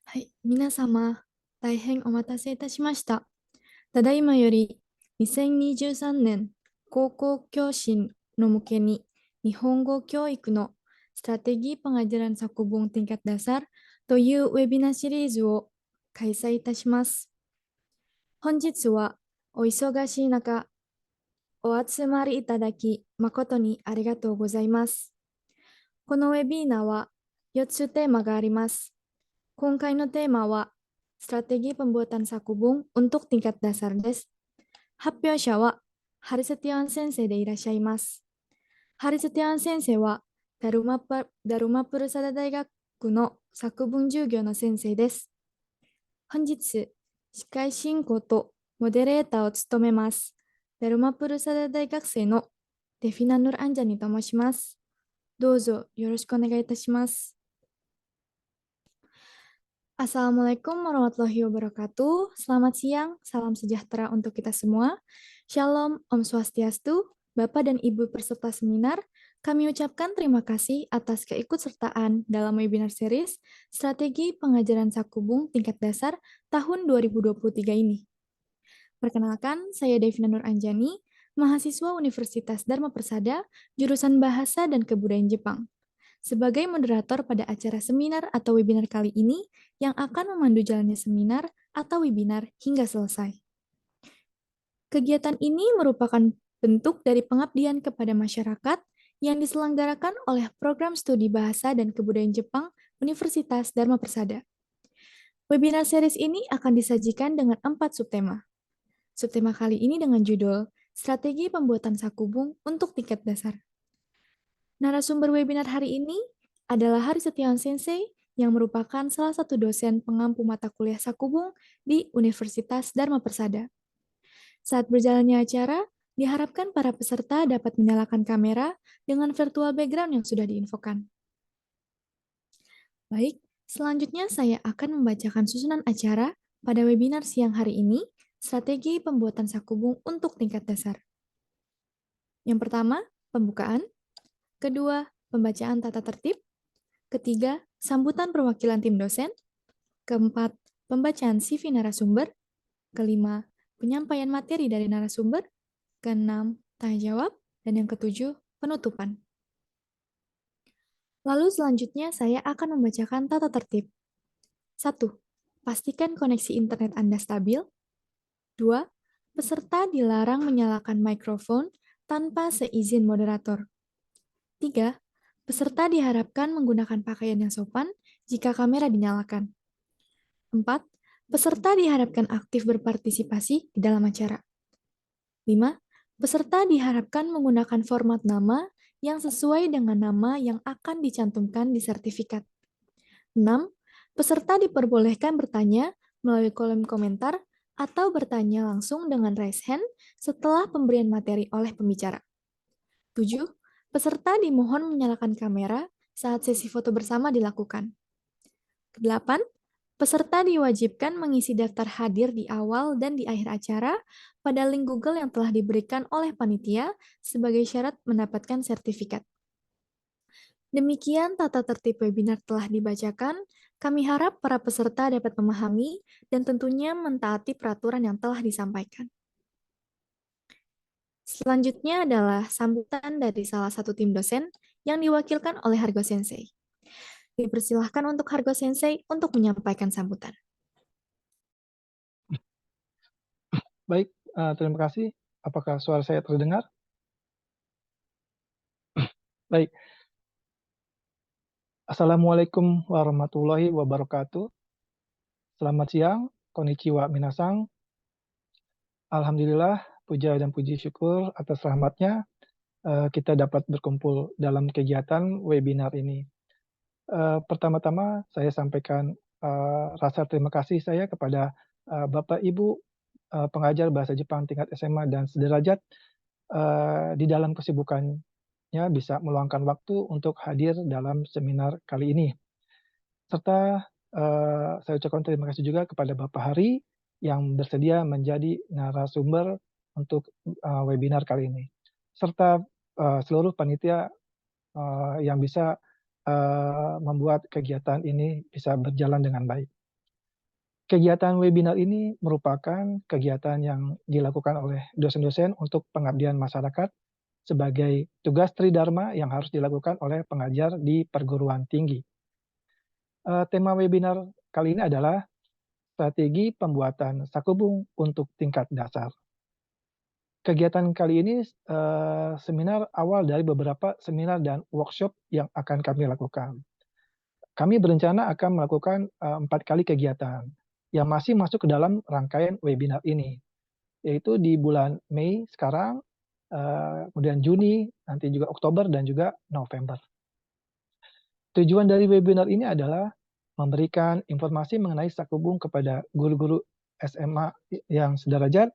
はい、皆様、大変お待たせいたしました。ただいまより2023年高校教師の向けに日本語教育のstrategi pengajaran sakubung tingkat dasar というウェビナーシリーズを開催いたします。本日はお忙しい中、お集まりいただき誠にありがとうございます。このウェビナーは4つテーマがあります。今回のテーマは、strategi pembuatan sakubung untuk tingkat dasar です。発表者は、ハリセティアン先生でいらっしゃいます。ハリセティアン先生は、ダルマプルサダ大学の作文授業の先生です。本日、司会進行とモデレーターを務めます。ダルマプルサダ大学生のデフィナ・ヌル・アンジャニと申します。どうぞよろしくお願いいたします。Assalamualaikum warahmatullahi wabarakatuh. Selamat siang, salam sejahtera untuk kita semua. Shalom, Om Swastiastu, Bapak dan Ibu peserta seminar. Kami ucapkan terima kasih atas keikutsertaan dalam webinar series Strategi Pengajaran Sakubung Tingkat Dasar tahun 2023 ini. Perkenalkan, saya Devina Nur Anjani, mahasiswa Universitas Dharma Persada, jurusan Bahasa dan Kebudayaan Jepang. Sebagai moderator pada acara seminar atau webinar kali ini, yang akan memandu jalannya seminar atau webinar hingga selesai. Kegiatan ini merupakan bentuk dari pengabdian kepada masyarakat yang diselenggarakan oleh Program Studi Bahasa dan Kebudayaan Jepang Universitas Dharma Persada. Webinar series ini akan disajikan dengan 4 subtema. Subtema kali ini dengan judul Strategi Pembuatan Sakubung untuk Tingkat Dasar. Narasumber webinar hari ini adalah Hari Setiawan Sensei yang merupakan salah satu dosen pengampu mata kuliah Sakubung di Universitas Dharma Persada. Saat berjalannya acara, diharapkan para peserta dapat menyalakan kamera dengan virtual background yang sudah diinfokan. Baik, selanjutnya saya akan membacakan susunan acara pada webinar siang hari ini, Strategi Pembuatan Sakubung untuk Tingkat Dasar. Yang pertama, pembukaan. Kedua, pembacaan tata tertib. Ketiga, sambutan perwakilan tim dosen. Keempat, pembacaan CV narasumber. Kelima, penyampaian materi dari narasumber. Keenam, tanya jawab. Dan yang ketujuh, penutupan. Lalu selanjutnya saya akan membacakan tata tertib. 1. Pastikan koneksi internet Anda stabil. 2. Peserta dilarang menyalakan mikrofon tanpa seizin moderator. 3. Peserta diharapkan menggunakan pakaian yang sopan jika kamera dinyalakan. 4. Peserta diharapkan aktif berpartisipasi di dalam acara. 5. Peserta diharapkan menggunakan format nama yang sesuai dengan nama yang akan dicantumkan di sertifikat. 6. Peserta diperbolehkan bertanya melalui kolom komentar atau bertanya langsung dengan raise hand setelah pemberian materi oleh pembicara. 7. Peserta dimohon menyalakan kamera saat sesi foto bersama dilakukan. 8. Peserta diwajibkan mengisi daftar hadir di awal dan di akhir acara pada link Google yang telah diberikan oleh panitia sebagai syarat mendapatkan sertifikat. Demikian tata tertib webinar telah dibacakan. Kami harap para peserta dapat memahami dan tentunya mentaati peraturan yang telah disampaikan. Selanjutnya adalah sambutan dari salah satu tim dosen yang diwakilkan oleh Hargo Sensei. Dipersilahkan untuk Hargo Sensei untuk menyampaikan sambutan. Baik, terima kasih. Apakah suara saya terdengar? Baik. Assalamualaikum warahmatullahi wabarakatuh. Selamat siang, konnichiwa minasang. Alhamdulillah, puja dan puji syukur atas rahmatnya kita dapat berkumpul dalam kegiatan webinar ini. Pertama-tama saya sampaikan rasa terima kasih saya kepada Bapak Ibu pengajar bahasa Jepang tingkat SMA dan sederajat di dalam kesibukannya bisa meluangkan waktu untuk hadir dalam seminar kali ini. Serta saya ucapkan terima kasih juga kepada Bapak Hari yang bersedia menjadi narasumber untuk webinar kali ini. Serta seluruh panitia yang bisa membuat kegiatan ini bisa berjalan dengan baik. Kegiatan webinar ini merupakan kegiatan yang dilakukan oleh dosen-dosen untuk pengabdian masyarakat sebagai tugas tridharma yang harus dilakukan oleh pengajar di perguruan tinggi. Tema webinar kali ini adalah strategi pembuatan sakubung untuk tingkat dasar. Kegiatan kali ini seminar awal dari beberapa seminar dan workshop yang akan kami lakukan. Kami berencana akan melakukan 4 kali kegiatan yang masih masuk ke dalam rangkaian webinar ini, yaitu di bulan Mei sekarang, kemudian Juni, nanti juga Oktober dan juga November. Tujuan dari webinar ini adalah memberikan informasi mengenai sakubung kepada guru-guru SMA yang sederajat.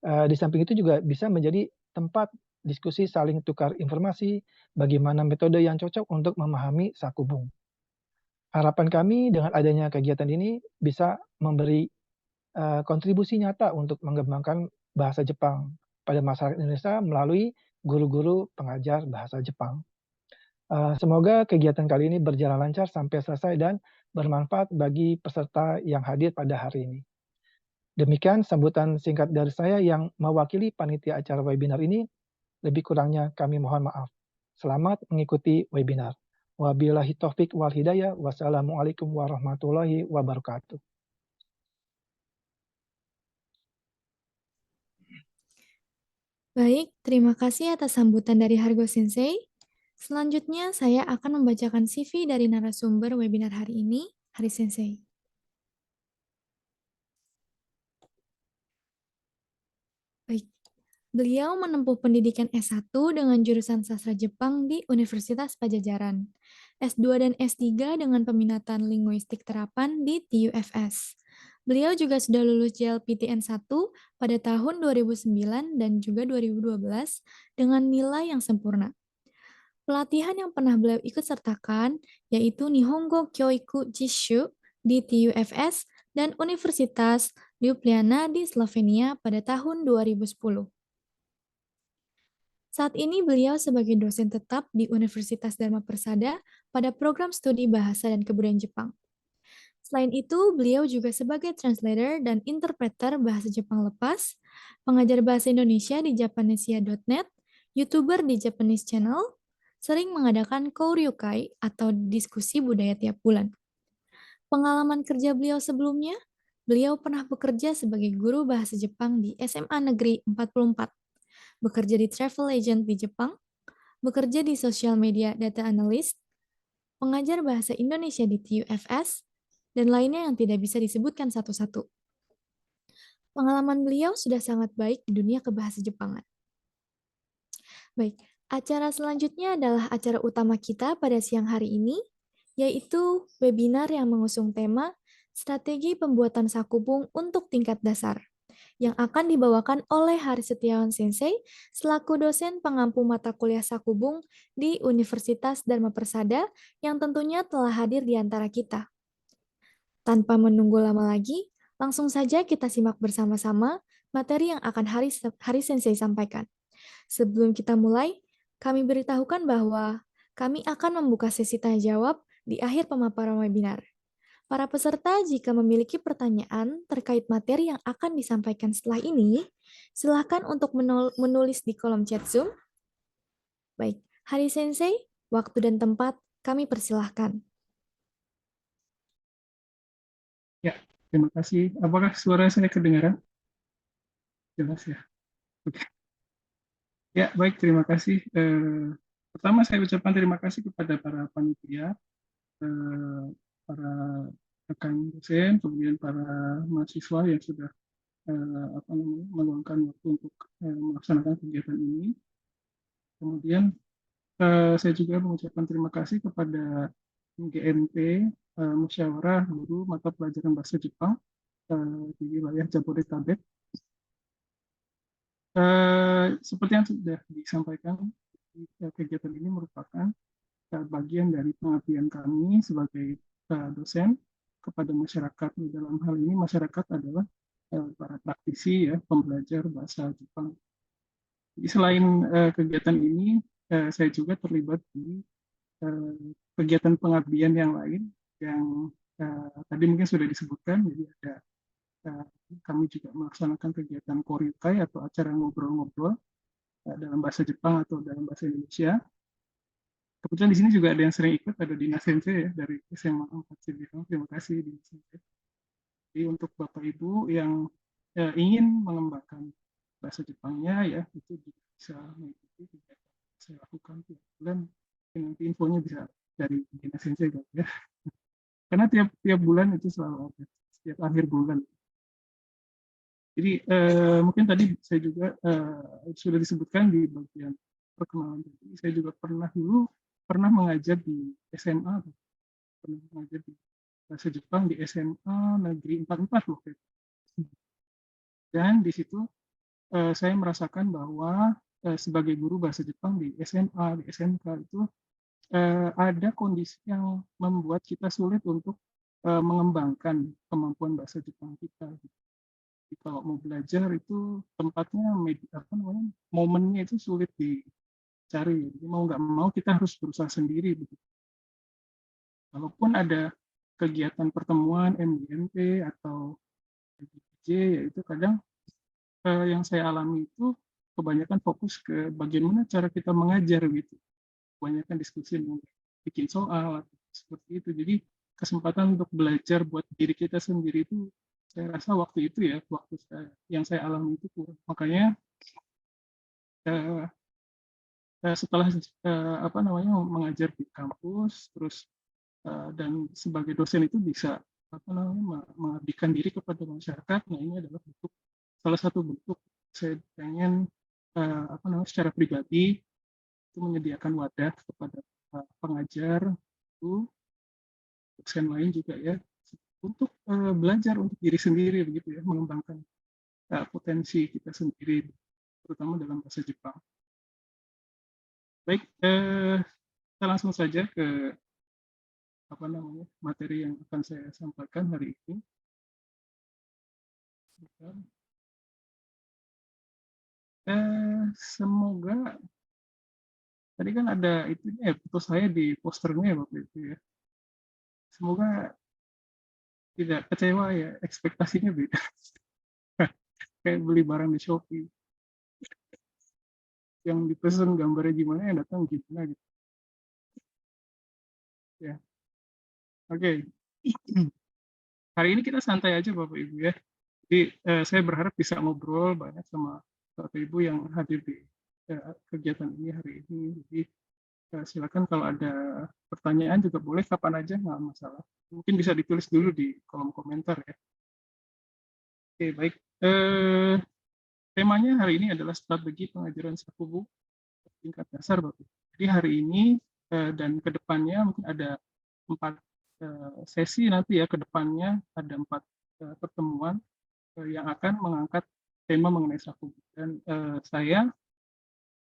Di samping itu juga bisa menjadi tempat diskusi saling tukar informasi, bagaimana metode yang cocok untuk memahami sakubung. Harapan kami dengan adanya kegiatan ini bisa memberi kontribusi nyata untuk mengembangkan bahasa Jepang pada masyarakat Indonesia melalui guru-guru pengajar bahasa Jepang. Semoga kegiatan kali ini berjalan lancar sampai selesai dan bermanfaat bagi peserta yang hadir pada hari ini. Demikian sambutan singkat dari saya yang mewakili panitia acara webinar ini. Lebih kurangnya kami mohon maaf. Selamat mengikuti webinar. Wabillahi taufik wal hidayah. Wassalamualaikum warahmatullahi wabarakatuh. Baik, terima kasih atas sambutan dari Hargo Sensei. Selanjutnya, saya akan membacakan CV dari narasumber webinar hari ini, Hari Sensei. Baik, beliau menempuh pendidikan S1 dengan jurusan sastra Jepang di Universitas Pajajaran, S2 dan S3 dengan peminatan linguistik terapan di TUFS. Beliau juga sudah lulus JLPTN 1 pada tahun 2009 dan juga 2012 dengan nilai yang sempurna. Pelatihan yang pernah beliau ikut sertakan yaitu Nihongo Kyoiku Jishu di TUFS dan Universitas Ljubljana di Slovenia pada tahun 2010. Saat ini beliau sebagai dosen tetap di Universitas Dharma Persada pada program studi Bahasa dan Kebudayaan Jepang. Selain itu, beliau juga sebagai translator dan interpreter bahasa Jepang lepas, pengajar bahasa Indonesia di Japanesia.net, YouTuber di Japanese Channel, sering mengadakan kouryukai atau diskusi budaya tiap bulan. Pengalaman kerja beliau sebelumnya, beliau pernah bekerja sebagai guru bahasa Jepang di SMA Negeri 44, bekerja di travel agent di Jepang, bekerja di social media data analyst, pengajar bahasa Indonesia di TUFS, dan lainnya yang tidak bisa disebutkan satu-satu. Pengalaman beliau sudah sangat baik di dunia kebahasa Jepangan. Baik, acara selanjutnya adalah acara utama kita pada siang hari ini, yaitu webinar yang mengusung tema Strategi Pembuatan Sakubung untuk Tingkat Dasar, yang akan dibawakan oleh Hari Setiawan Sensei selaku dosen pengampu mata kuliah Sakubung di Universitas Dharma Persada yang tentunya telah hadir di antara kita. Tanpa menunggu lama lagi, langsung saja kita simak bersama-sama materi yang akan Hari Sensei sampaikan. Sebelum kita mulai, kami beritahukan bahwa kami akan membuka sesi tanya jawab di akhir pemaparan webinar. Para peserta jika memiliki pertanyaan terkait materi yang akan disampaikan setelah ini, silakan untuk menulis di kolom chat Zoom. Baik, Hari Sensei, waktu dan tempat kami persilahkan. Ya, terima kasih. Apakah suara saya kedengaran? Jelas ya. Oke. Ya, baik. Terima kasih. Pertama saya ucapkan terima kasih kepada para panitia, para rekan dosen, kemudian para mahasiswa yang sudah meluangkan waktu untuk melaksanakan kegiatan ini. Kemudian saya juga mengucapkan terima kasih kepada GMP Musyawarah Guru Mata Pelajaran Bahasa Jepang di wilayah Jabodetabek. Seperti yang sudah disampaikan, kegiatan ini merupakan bagian dari pengabdian kami sebagai dosen kepada masyarakat. Dalam hal ini masyarakat adalah para praktisi, ya, pembelajar bahasa Jepang. Jadi selain kegiatan ini, saya juga terlibat di kegiatan pengabdian yang lain yang tadi mungkin sudah disebutkan. Jadi ada kami juga melaksanakan kegiatan koryukai atau acara ngobrol-ngobrol dalam bahasa Jepang atau dalam bahasa Indonesia. Kebetulan di sini juga ada yang sering ikut, ada Dina Sensei ya, dari SMA 4 Cibinong. Terima kasih Dina Sensei. Jadi untuk Bapak Ibu yang ingin mengembangkan bahasa Jepangnya ya, itu bisa mengikuti kegiatan yang saya lakukan tiap bulan. Nanti infonya bisa dari Dina Sensei ya. Karena tiap bulan itu selalu ada, setiap akhir bulan. Jadi mungkin tadi saya juga sudah disebutkan di bagian perkenalan. Jadi saya juga pernah mengajar di SMA, pernah mengajar di bahasa Jepang di SMA Negeri 44 waktu itu. Dan di situ saya merasakan bahwa sebagai guru bahasa Jepang di SMA, di SMK itu ada kondisi yang membuat kita sulit untuk mengembangkan kemampuan bahasa Jepang kita. Jadi kalau mau belajar itu tempatnya momennya itu sulit dicari. Jadi mau nggak mau kita harus berusaha sendiri. Walaupun ada kegiatan pertemuan MGMP atau MGJ, yaitu kadang yang saya alami itu kebanyakan fokus ke bagaimana cara kita mengajar gitu. Kebanyakan diskusi bikin soal seperti itu. Jadi kesempatan untuk belajar buat diri kita sendiri itu saya rasa waktu itu ya, yang saya alami itu kurang. Makanya setelah mengajar di kampus, terus dan sebagai dosen itu bisa mengabdikan diri kepada masyarakat. Nah ini adalah salah satu bentuk saya pengen secara pribadi itu menyediakan wadah kepada pengajar itu dosen lain juga ya untuk belajar untuk diri sendiri begitu ya, mengembangkan potensi kita sendiri terutama dalam bahasa Jepang. Baik, kita langsung saja ke materi yang akan saya sampaikan hari ini. Semoga tadi kan ada itu foto saya di posternya waktu itu ya. Semoga tidak kecewa ya, ekspektasinya beda. Kayak beli barang di Shopee. Yang dipesan gambarnya gimana, yang datang gimana gitu. Ya. Oke. Hari ini kita santai aja Bapak Ibu ya. Jadi saya berharap bisa ngobrol banyak sama Bapak Ibu yang hadir di kegiatan ini hari ini. Jadi silakan kalau ada pertanyaan juga boleh kapan aja, nggak masalah. Mungkin bisa ditulis dulu di kolom komentar ya. Oke, baik. Temanya hari ini adalah strategi pengajaran sakubu tingkat dasar, Bapak. Jadi hari ini dan kedepannya mungkin ada 4 sesi nanti ya, kedepannya ada 4 pertemuan yang akan mengangkat tema mengenai sakubu. Dan saya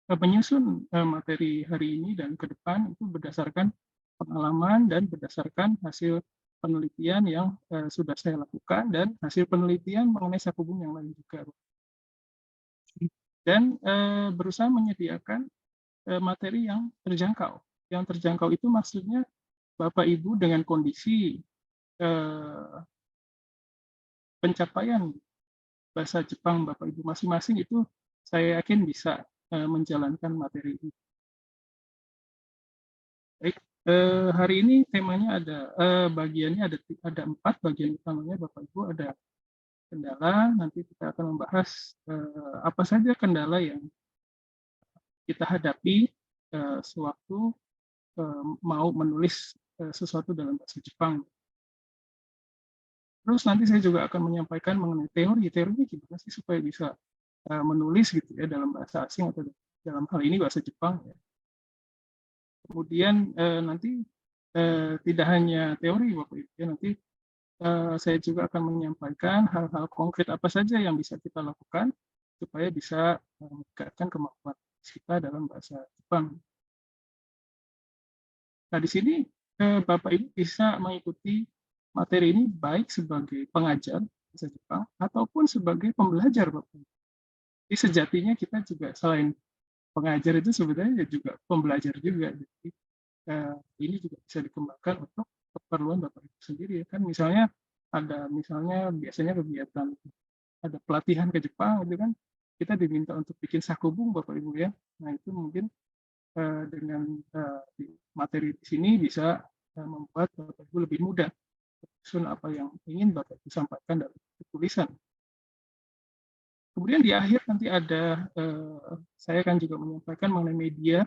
menyusun materi hari ini dan ke depan itu berdasarkan pengalaman dan berdasarkan hasil penelitian yang sudah saya lakukan dan hasil penelitian mengenai sakubu yang lain juga. Dan berusaha menyediakan materi yang terjangkau. Yang terjangkau itu maksudnya Bapak Ibu dengan kondisi pencapaian bahasa Jepang Bapak Ibu masing-masing itu saya yakin bisa menjalankan materi ini. Baik, hari ini temanya ada bagiannya ada 4 bagian utamanya Bapak Ibu. Ada kendala, nanti kita akan membahas apa saja kendala yang kita hadapi sewaktu mau menulis sesuatu dalam bahasa Jepang. Terus nanti saya juga akan menyampaikan mengenai teorinya gimana sih supaya bisa menulis gitu ya dalam bahasa asing atau dalam hal ini bahasa Jepang ya. Kemudian nanti tidak hanya teori Bapak Ibu ya, nanti saya juga akan menyampaikan hal-hal konkret apa saja yang bisa kita lakukan supaya bisa meningkatkan kemampuan kita dalam bahasa Jepang. Nah, di sini Bapak Ibu bisa mengikuti materi ini baik sebagai pengajar bahasa Jepang ataupun sebagai pembelajar Bapak Ibu. Jadi sejatinya kita juga selain pengajar itu sebenarnya juga pembelajar juga. Jadi ini juga bisa dikembangkan untuk keperluan Bapak Ibu sendiri ya kan. Misalnya ada misalnya biasanya kegiatan, ada pelatihan ke Jepang gitu kan, kita diminta untuk bikin sakubung Bapak Ibu ya. Nah itu mungkin dengan materi di sini bisa membuat Bapak Ibu lebih mudah menyusun apa yang ingin Bapak Ibu sampaikan dalam tulisan. Kemudian di akhir nanti ada saya akan juga menyampaikan mengenai media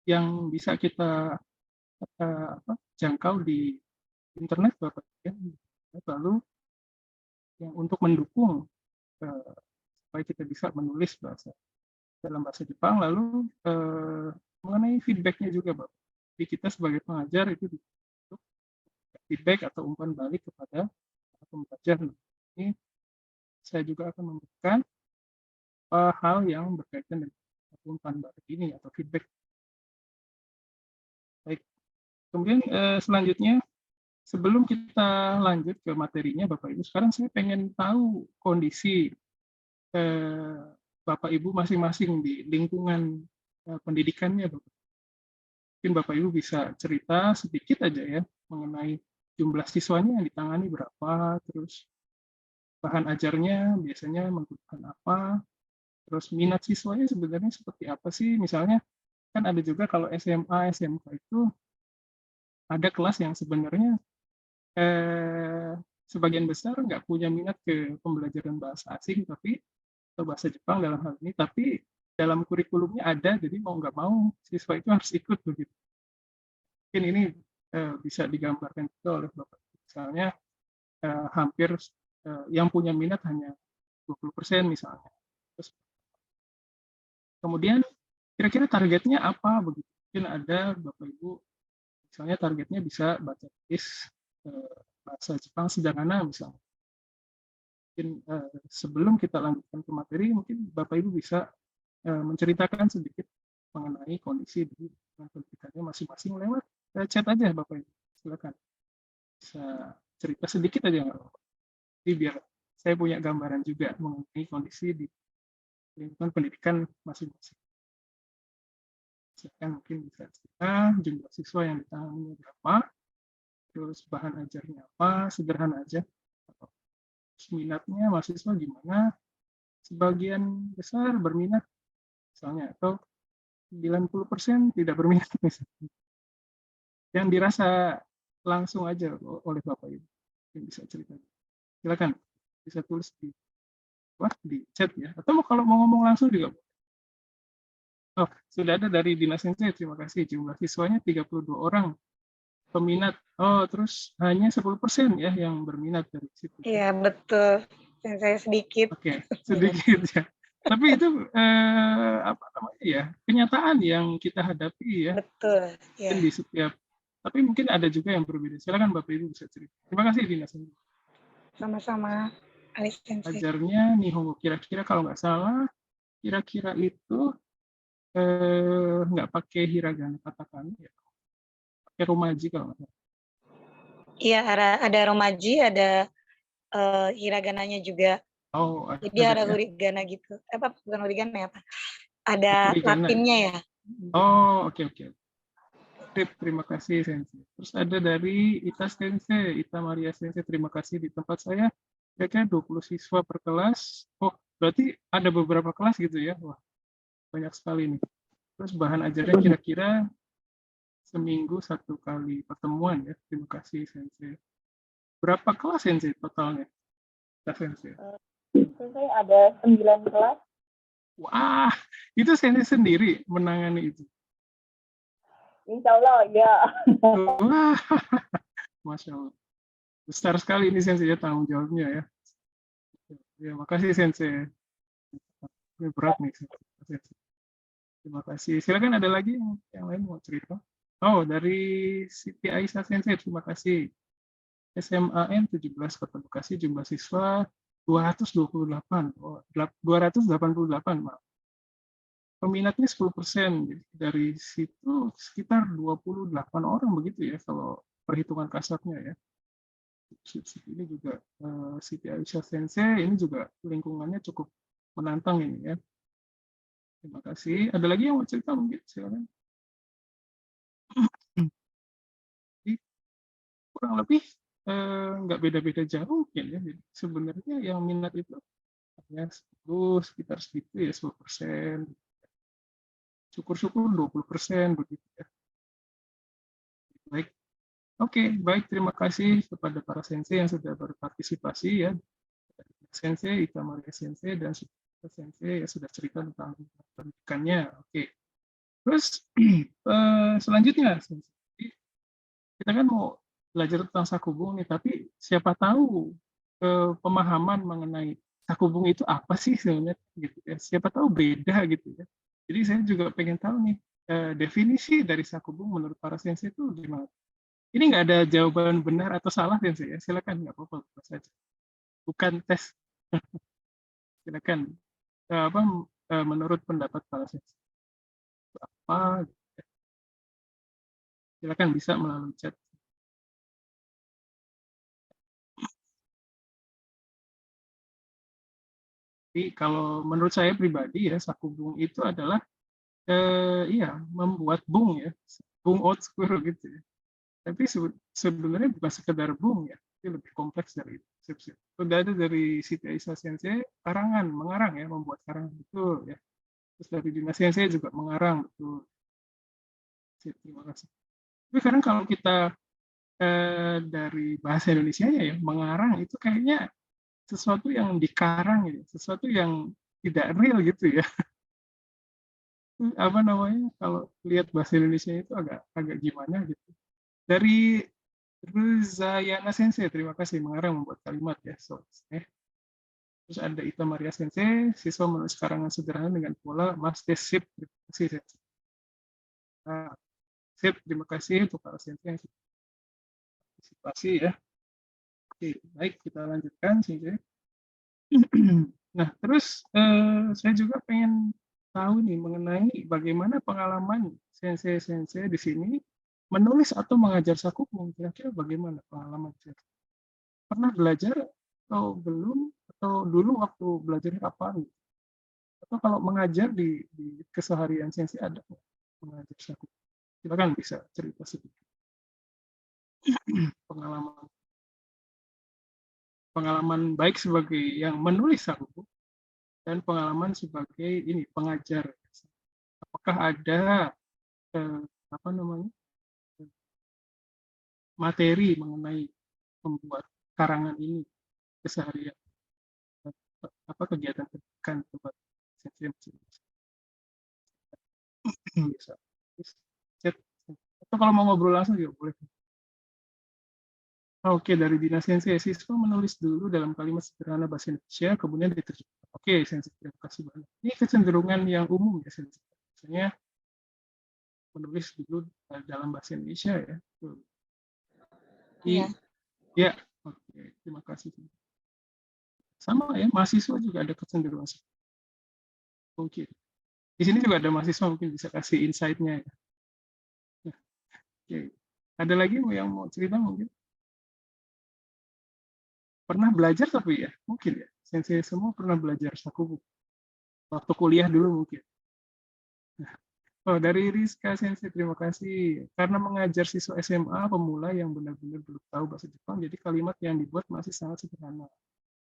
yang bisa kita jangkau di internet Bapak Ibu ya. Lalu yang untuk mendukung supaya kita bisa menulis dalam bahasa Jepang, lalu mengenai feedback-nya juga Bapak. Jadi kita sebagai pengajar itu feedback atau umpan balik kepada pembelajar. Ini saya juga akan memberikan hal yang berkaitan dengan umpan balik ini atau feedback. Baik. Kemudian selanjutnya sebelum kita lanjut ke materinya Bapak Ibu, sekarang saya pengen tahu kondisi Bapak Ibu masing-masing di lingkungan pendidikannya Bapak. Mungkin Bapak Ibu bisa cerita sedikit aja ya mengenai jumlah siswanya yang ditangani berapa, terus bahan ajarnya biasanya menggunakan apa, terus minat siswanya sebenarnya seperti apa sih? Misalnya kan ada juga kalau SMA, SMK itu ada kelas yang sebenarnya sebagian besar nggak punya minat ke pembelajaran bahasa asing atau bahasa Jepang dalam hal ini, tapi dalam kurikulumnya ada, jadi mau nggak mau siswa itu harus ikut begitu. Mungkin ini bisa digambarkan juga oleh Bapak. Misalnya hampir yang punya minat hanya 20% misalnya. Terus, kemudian kira-kira targetnya apa begitu? Mungkin ada Bapak Ibu misalnya targetnya bisa baca tulis bahasa Jepang sederhana misalnya. Mungkin sebelum kita lanjutkan ke materi, mungkin Bapak Ibu bisa menceritakan sedikit mengenai kondisi di pendidikannya masing-masing lewat chat aja Bapak Ibu. Silakan. Bisa cerita sedikit aja nggak apa-apa. Jadi biar saya punya gambaran juga mengenai kondisi di lingkungan pendidikan masing-masing. Silakan mungkin bisa cerita jumlah siswa yang ditangani berapa, terus bahan ajarnya apa, sederhana aja. Terus minatnya mahasiswa gimana, sebagian besar berminat misalnya, atau 90% tidak berminat misalnya. Yang dirasa langsung aja oleh Bapak Ibu. Mungkin bisa cerita. Silakan, bisa tulis di chat ya. Atau kalau mau ngomong langsung juga. Oh, sudah ada dari Dinas Sensei, terima kasih. Jumlah siswanya 32 orang. Peminat, oh terus hanya 10% ya yang berminat dari situ. Iya, betul. Dan saya sedikit. Oke, sedikit ya. Tapi itu apa namanya ya, kenyataan yang kita hadapi ya. Betul, ya. Di setiap, tapi mungkin ada juga yang berbeda. Silakan Bapak Ibu bisa cerita. Terima kasih Dinas. Sama-sama, Alice Sensei. Ajarnya Nihongo, kira-kira kalau nggak salah, kira-kira itu nggak pakai hiragana katakana ya, pakai romaji kalau nggak salah. Iya, ada romaji, ada hiragananya juga. Oh, jadi ada hurigana gitu. Bukan hurigana ya, Pak. Ada latinnya ya. Oh, oke. Terima kasih Sensei. Terus ada dari Ita Sensei, Ita Maria Sensei, terima kasih di tempat saya. Kira-kira 20 siswa per kelas. Oh, berarti ada beberapa kelas gitu ya. Wah, banyak sekali nih. Terus bahan ajarnya kira-kira seminggu 1 kali pertemuan ya. Terima kasih Sensei. Berapa kelas Sensei totalnya? Sensei. Sensei ada 9 kelas. Wah, itu Sensei sendiri menangani itu. Insya Allah, ya. Wah, Masya Allah. Besar sekali ini Sensei ya tanggung jawabnya ya. Ya, makasih Sensei. Ini berat nih Sensei. Terima kasih. Silakan ada lagi yang lain mau cerita. Oh, dari Siti Aisyah Sensei, terima kasih. SMAN 17 Kota Bekasi, jumlah siswa 228. Oh, 288, maaf. Peminatnya 10%. Dari situ sekitar 28 orang begitu ya kalau perhitungan kasarnya ya. Ini juga Siti Aisyah Sensei, ini juga lingkungannya cukup menantang ini ya. Terima kasih. Ada lagi yang mau cerita mungkin? Silakan. kurang lebih nggak beda-beda jauh mungkin ya. Jadi sebenarnya yang minat itu ya 10, sekitar segitu ya 10%. Syukur-syukur 20% begitu ya. Baik. Oke, baik, terima kasih kepada para sensei yang sudah berpartisipasi ya. Sensei, Ita Maria Sensei, dan Sensei yang sudah cerita tentang pendidikannya. Oke. Terus selanjutnya, Sensei, kita kan mau belajar tentang sakubung nih, tapi siapa tahu pemahaman mengenai sakubung itu apa sih sebenarnya gitu ya. Siapa tahu beda gitu ya. Jadi saya juga pengen tahu nih definisi dari sakubung menurut para sensei itu gimana? Ini nggak ada jawaban benar atau salah sensei ya. Silakan, nggak apa-apa saja. Bukan tes. Silakan. Menurut pendapat para sensei apa? Silakan bisa melalui chat. Jadi kalau menurut saya pribadi ya, sakubung itu adalah membuat bung ya, bung old school gitu ya. Tapi sebenarnya bukan sekedar bung ya, itu lebih kompleks dari itu. Sudah ada dari Siti Aisyah Sensei, karangan, mengarang ya, membuat karangan, betul ya. Terus dari Dina Sensei juga mengarang, betul. Terima kasih. Tapi kadang kalau kita dari bahasa Indonesia ya, mengarang itu kayaknya sesuatu yang dikarang gitu, sesuatu yang tidak real gitu ya. Apa namanya, kalau lihat bahasa Indonesia itu agak gimana gitu. Dari Ruzayana Sensei, terima kasih, mengarang membuat kalimat ya. Terus ada Ita Maria Sensei, siswa menulis karangan sederhana dengan pola Master Sip. Terima kasih Sensei. Nah, Sip, terima kasih untuk para Sensei yang sudah partisipasi ya. Oke, baik, kita lanjutkan Sensei. Nah, terus saya juga pengen tahu nih mengenai bagaimana pengalaman sensei-sensei di sini menulis atau mengajar sakubung. Kira-kira bagaimana pengalaman saya? Pernah belajar atau belum? Atau dulu waktu belajar apa? Atau kalau mengajar di keseharian sensei ada mengajar sakubung? Silakan bisa cerita sedikit pengalaman baik sebagai yang menulis sakubung dan pengalaman sebagai ini pengajar. Apakah ada materi mengenai membuat karangan ini keseharian, kegiatan pendidikan tempat sensei bisa chat atau kalau mau ngobrol langsung juga boleh. Oke, dari Dina Sensei, siswa menulis dulu dalam kalimat sederhana bahasa Indonesia, kemudian diterjemahkan. Oke, Sensei, terima kasih banyak. Ini kecenderungan yang umum ya, Sensei. Misalnya menulis dulu dalam bahasa Indonesia ya. Iya. Ya, oke, terima kasih. Sama ya, mahasiswa juga ada kecenderungan. Mungkin. Di sini juga ada mahasiswa mungkin bisa kasih insight-nya ya. Oke. Ada lagi yang mau cerita mungkin? Pernah belajar tapi ya, mungkin ya. Sensei semua pernah belajar sakubung. Waktu kuliah dulu mungkin. Oh, dari Rizka Sensei, terima kasih. Karena mengajar siswa SMA pemula yang benar-benar belum tahu bahasa Jepang, jadi kalimat yang dibuat masih sangat sederhana.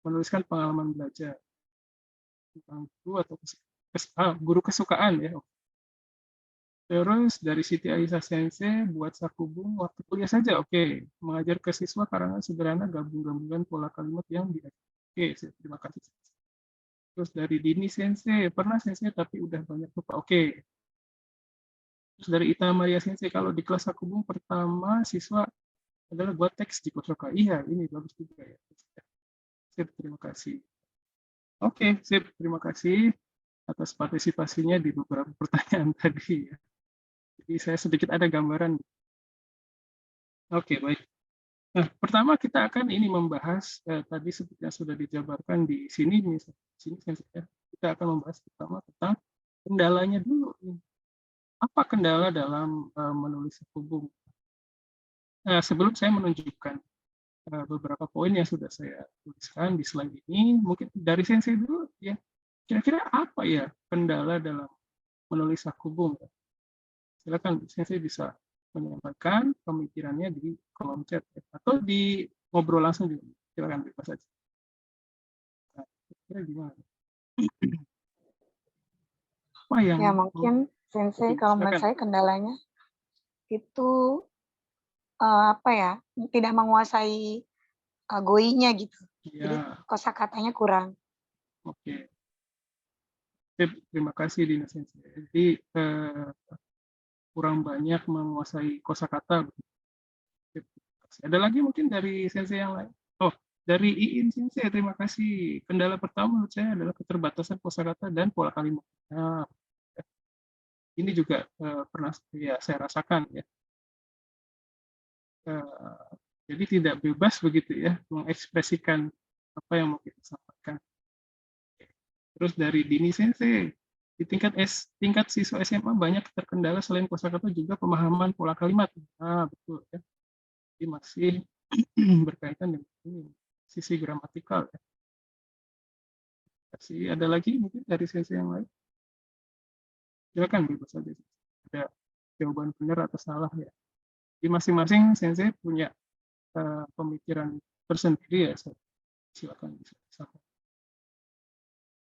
Menuliskan pengalaman belajar tentang guru atau guru kesukaan ya. Terus dari Siti Aisyah Sensei buat sakubung waktu kuliah saja, oke. Mengajar ke siswa karangan sederhana gabung-gabungan pola kalimat yang diajar. Oke, terima kasih. Terus dari Dini Sensei, pernah Sensei tapi udah banyak lupa. Oke. Terus dari Ita Maria Sensei, kalau di kelas sakubung pertama siswa adalah buat teks di Kosoka. Iya, ini bagus juga ya. Sip, terima kasih. Oke, sip, terima kasih atas partisipasinya di beberapa pertanyaan tadi. Jadi saya sedikit ada gambaran. Oke, baik. Nah, pertama kita akan ini membahas tadi seperti yang sudah dijabarkan di sini, kita akan membahas pertama tentang kendalanya dulu. Apa kendala dalam menulis sakubung? Sebelum saya menunjukkan beberapa poin yang sudah saya tuliskan di slide ini, mungkin dari Sensei dulu ya. Kira-kira apa ya kendala dalam menulis sakubung? Silakan Sensei bisa menyampaikan pemikirannya di kolom chat ya, atau di ngobrol langsung juga. Silakan bebas saja. Nah, kira gimana? Apa yang Ya mungkin Sensei kalau menurut silakan. saya kendalanya itu apa ya, tidak menguasai GOI-nya gitu. Jadi Ya, kosakatanya kurang. oke. Sip, terima kasih Dina Sensei. Jadi kurang banyak menguasai kosakata. Sip, terima kasih. Ada lagi mungkin dari Sensei yang lain? Oh, dari Iin Sensei, terima kasih. Kendala pertama menurut saya adalah keterbatasan kosakata dan pola kalimat. Nah, ini juga pernah ya saya rasakan ya. Jadi tidak bebas begitu ya mengekspresikan apa yang mau kita sampaikan. Terus dari Dini Sensei, di tingkat siswa SMA banyak terkendala selain kosakata juga pemahaman pola kalimat. Nah, betul ya. Jadi masih berkaitan dengan ini, sisi gramatikal ya. Masih ada lagi mungkin dari sensei yang lain? Silakan bebas saja. Ada jawaban benar atau salah ya. Di masing-masing sensei punya pemikiran tersendiri ya. Silakan bisa.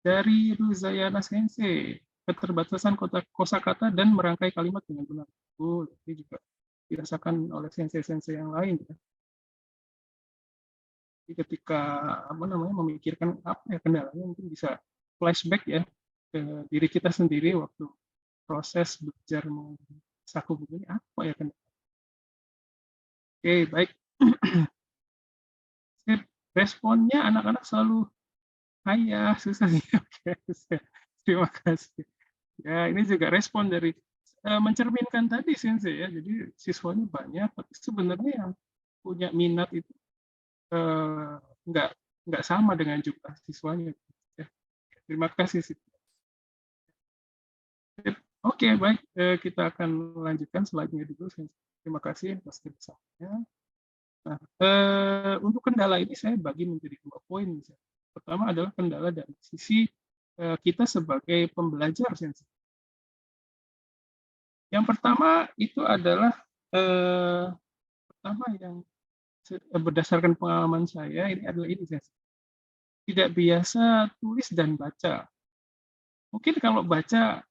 Dari Ruzayana Sensei, keterbatasan kosakata dan merangkai kalimat dengan benar. Ini juga dirasakan oleh sensei-sensei yang lain ya. Jadi ketika memikirkan apa ya kendalanya, mungkin bisa flashback ya ke diri kita sendiri waktu proses belajar saku buku ini, apa ya kendala. Oke, baik. Responnya anak-anak selalu ayah susah ya. Oke, terima kasih. Ya, ini juga respon dari mencerminkan tadi Sensei ya. Jadi siswanya banyak, tapi sebenarnya yang punya minat itu nggak sama dengan jumlah siswanya. Ya, terima kasih. Oke, baik. Kita akan lanjutkan slide-nya dulu. Terima kasih atas kerjasamanya. Nah, untuk kendala ini saya bagi menjadi 2 poin. Pertama adalah kendala dari sisi kita sebagai pembelajar. Yang pertama itu adalah pertama yang berdasarkan pengalaman saya ini adalah ini, tidak biasa tulis dan baca. Mungkin kalau baca,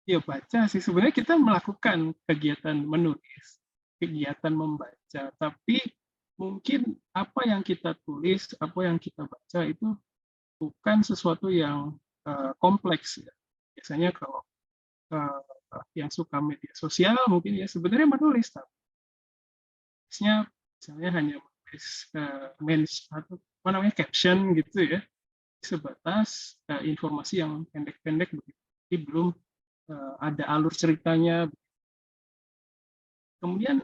ya baca sih. Sebenarnya kita melakukan kegiatan menulis, kegiatan membaca, tapi mungkin apa yang kita tulis, apa yang kita baca itu bukan sesuatu yang kompleks ya. Biasanya kalau yang suka media sosial mungkin ya sebenarnya menulis, tapi misalnya hanya menulis atau apa namanya caption gitu ya, sebatas informasi yang pendek-pendek begitu, jadi belum ada alur ceritanya. Kemudian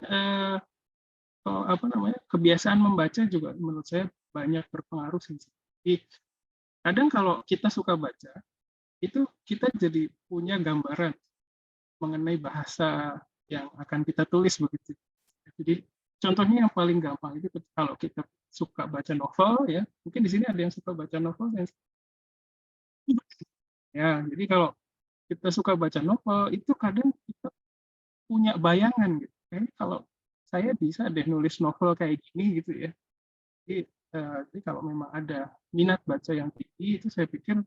kebiasaan membaca juga menurut saya banyak berpengaruh sih. Jadi kadang kalau kita suka baca itu kita jadi punya gambaran mengenai bahasa yang akan kita tulis begitu. Jadi contohnya yang paling gampang itu kalau kita suka baca novel ya, mungkin di sini ada yang suka baca novel ya. Jadi kalau kita suka baca novel itu kadang kita punya bayangan gitu. Kalau saya bisa deh nulis novel kayak gini gitu ya. Jadi kalau memang ada minat baca yang tinggi itu saya pikir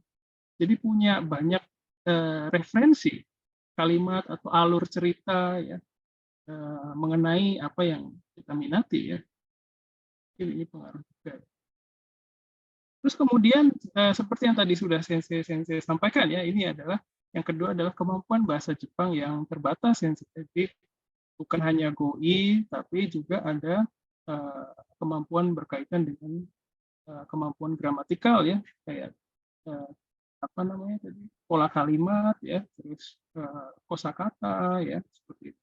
jadi punya banyak referensi kalimat atau alur cerita ya mengenai apa yang kita minati ya. Ini pengaruh juga. Terus kemudian seperti yang tadi sudah sensei sampaikan ya, ini adalah yang kedua adalah kemampuan bahasa Jepang yang terbatas sensei. Jadi bukan hanya GOI tapi juga ada kemampuan berkaitan dengan kemampuan gramatikal ya, kayak pola kalimat ya, terus kosakata ya, seperti itu.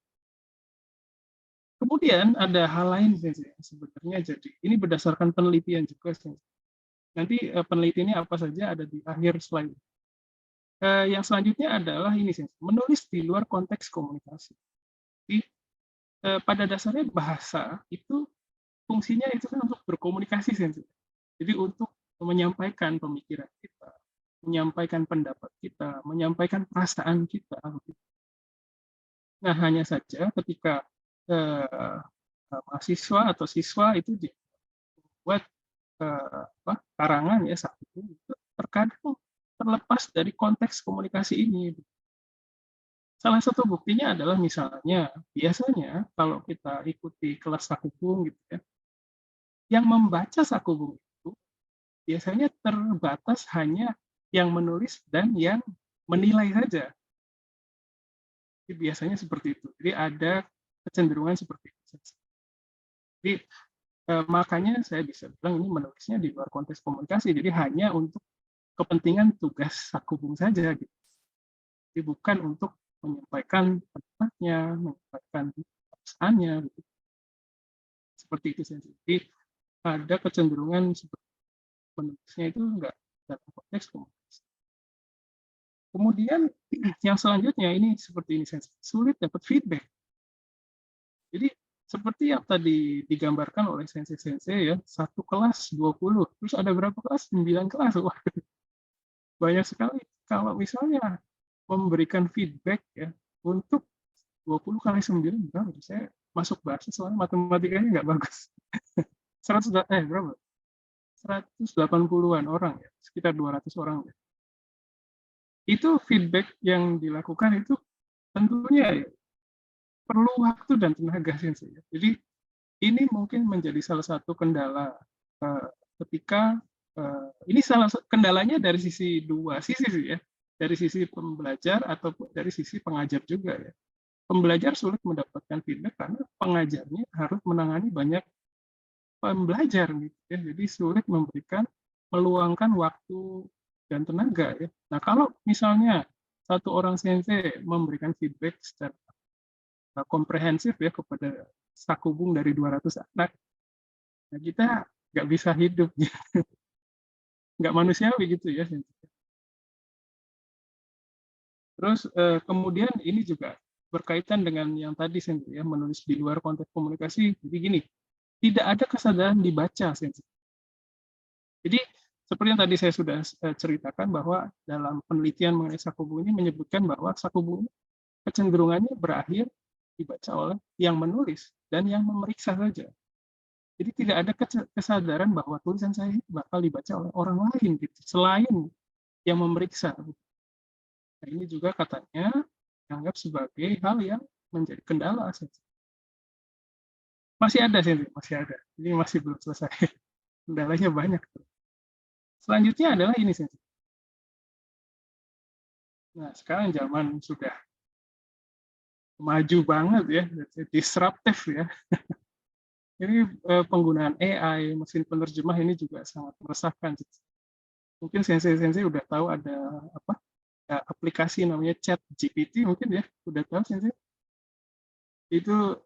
Kemudian ada hal lain sebenarnya, jadi ini berdasarkan penelitian juga. Nanti penelitiannya apa saja ada di akhir slide. Yang selanjutnya adalah ini menulis di luar konteks komunikasi. Jadi pada dasarnya bahasa itu fungsinya itu kan untuk berkomunikasi Jadi untuk menyampaikan pemikiran kita, menyampaikan pendapat kita, menyampaikan perasaan kita. Nah, hanya saja ketika mahasiswa atau siswa itu dibuat karangan ya sabung, itu terkadang terlepas dari konteks komunikasi ini. Salah satu buktinya adalah misalnya, biasanya kalau kita ikuti kelas sakubung gitu ya, yang membaca sakubung itu biasanya terbatas hanya yang menulis dan yang menilai saja. Jadi biasanya seperti itu. Jadi ada kecenderungan seperti itu. Jadi makanya saya bisa bilang ini menulisnya di luar konteks komunikasi. Jadi hanya untuk kepentingan tugas sakubung saja gitu. Jadi bukan untuk menyampaikan pendapatnya, menyampaikan perasaannya gitu. Seperti itu saja. Jadi ada kecenderungan seperti menulisnya itu enggak dalam konteks komunikasi. Kemudian yang selanjutnya ini seperti ini, sulit dapat feedback. Jadi seperti yang tadi digambarkan oleh sensei-sensei ya, satu kelas 20, terus ada berapa kelas? 9 kelas. Wah, banyak sekali. Kalau misalnya memberikan feedback ya untuk 20 kali 9 berapa? Saya masuk bahasa soalnya matematikanya nggak bagus. 100 berapa? 180-an orang ya, sekitar 200 orang ya. Itu feedback yang dilakukan itu tentunya ya, perlu waktu dan tenaga sih. Jadi ini mungkin menjadi salah satu kendala ketika ini salah satu kendalanya dari sisi dua sisi sih ya, dari sisi pembelajar ataupun dari sisi pengajar juga ya. Pembelajar sulit mendapatkan feedback karena pengajarnya harus menangani banyak pembelajar gitu ya. Jadi sulit meluangkan waktu dan tenaga ya. Nah, kalau misalnya satu orang sensei memberikan feedback secara komprehensif ya kepada sakubung dari 200 anak, nah kita nggak bisa hidup, nggak manusiawi gitu ya. Terus kemudian ini juga berkaitan dengan yang tadi ya, menulis di luar konteks komunikasi. Jadi gini, tidak ada kesadaran dibaca. Jadi seperti yang tadi saya sudah ceritakan bahwa dalam penelitian mengenai sakubung ini menyebutkan bahwa sakubung kecenderungannya berakhir dibaca oleh yang menulis dan yang memeriksa saja. Jadi tidak ada kesadaran bahwa tulisan saya bakal dibaca oleh orang lain gitu, selain yang memeriksa. Nah, ini juga katanya dianggap sebagai hal yang menjadi kendala. Masih ada sih, masih ada. Ini masih belum selesai. Kendalanya banyak. Selanjutnya adalah ini sih. Nah, sekarang zaman sudah maju banget ya, disruptif ya. Ini penggunaan AI, mesin penerjemah ini juga sangat meresahkan. Mungkin sensei-sensei udah tahu ada apa aplikasi namanya ChatGPT, mungkin ya udah tahu sensei. Itu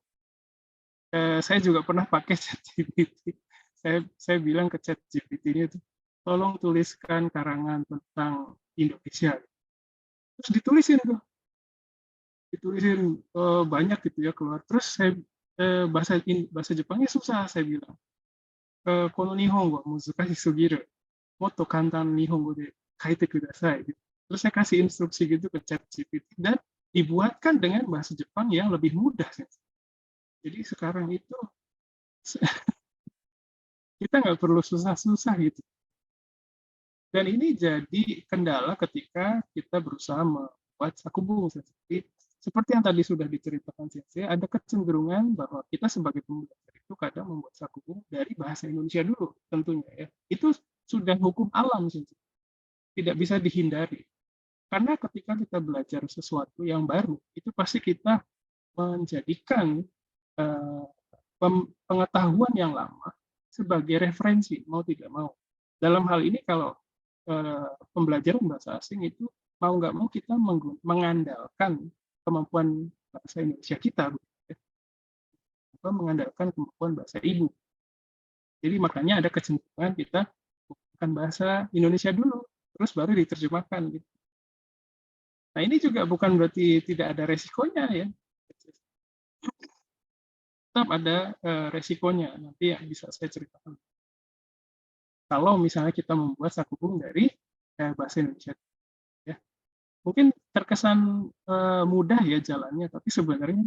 saya juga pernah pakai ChatGPT. Saya bilang ke ChatGPT ini tuh, tolong tuliskan karangan tentang Indonesia. Terus ditulisin banyak gitu ya keluar. Terus saya bahasa Jepangnya susah, saya bilang. Kono nihongo muzukashi sugiru. Motto kantan nihongo de kaite kudasai. Terus saya kasih instruksi gitu ke ChatGPT dan dibuatkan dengan bahasa Jepang yang lebih mudah. Jadi sekarang itu kita nggak perlu susah-susah gitu. Dan ini jadi kendala ketika kita berusaha membuat sakubung. Seperti yang tadi sudah diceritakan Sensei, ada kecenderungan bahwa kita sebagai pembelajar itu kadang membuat sakubung dari bahasa Indonesia dulu, tentunya ya. Itu sudah hukum alam, Sensei. Tidak bisa dihindari. Karena ketika kita belajar sesuatu yang baru, itu pasti kita menjadikan pengetahuan yang lama sebagai referensi, mau tidak mau. Dalam hal ini kalau pembelajaran bahasa asing itu mau nggak mau kita mengandalkan kemampuan bahasa Indonesia kita, atau mengandalkan kemampuan bahasa ibu. Jadi makanya ada kecenderungan kita menggunakan bahasa Indonesia dulu, terus baru diterjemahkan. Gitu. Nah ini juga bukan berarti tidak ada resikonya ya. Tetap ada resikonya, nanti yang bisa saya ceritakan. Kalau misalnya kita membuat sakubung dari bahasa Indonesia. Ya. Mungkin terkesan mudah ya jalannya, tapi sebenarnya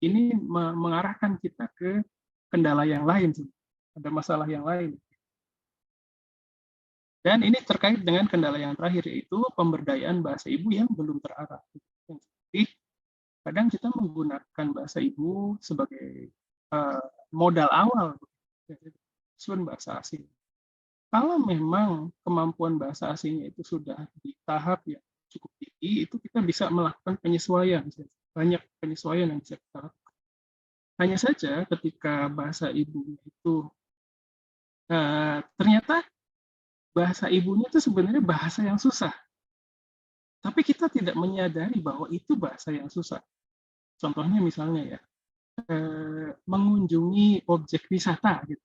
ini mengarahkan kita ke kendala yang lain, ada masalah yang lain. Dan ini terkait dengan kendala yang terakhir, yaitu pemberdayaan bahasa ibu yang belum terarah. Jadi kadang kita menggunakan bahasa ibu sebagai modal awal bahasa asing. Kalau memang kemampuan bahasa asingnya itu sudah di tahap yang cukup tinggi, itu kita bisa melakukan penyesuaian. Banyak penyesuaian yang bisa kita lakukan. Hanya saja ketika bahasa ibunya itu ternyata bahasa ibunya itu sebenarnya bahasa yang susah. Tapi kita tidak menyadari bahwa itu bahasa yang susah. Contohnya misalnya ya, mengunjungi objek wisata gitu.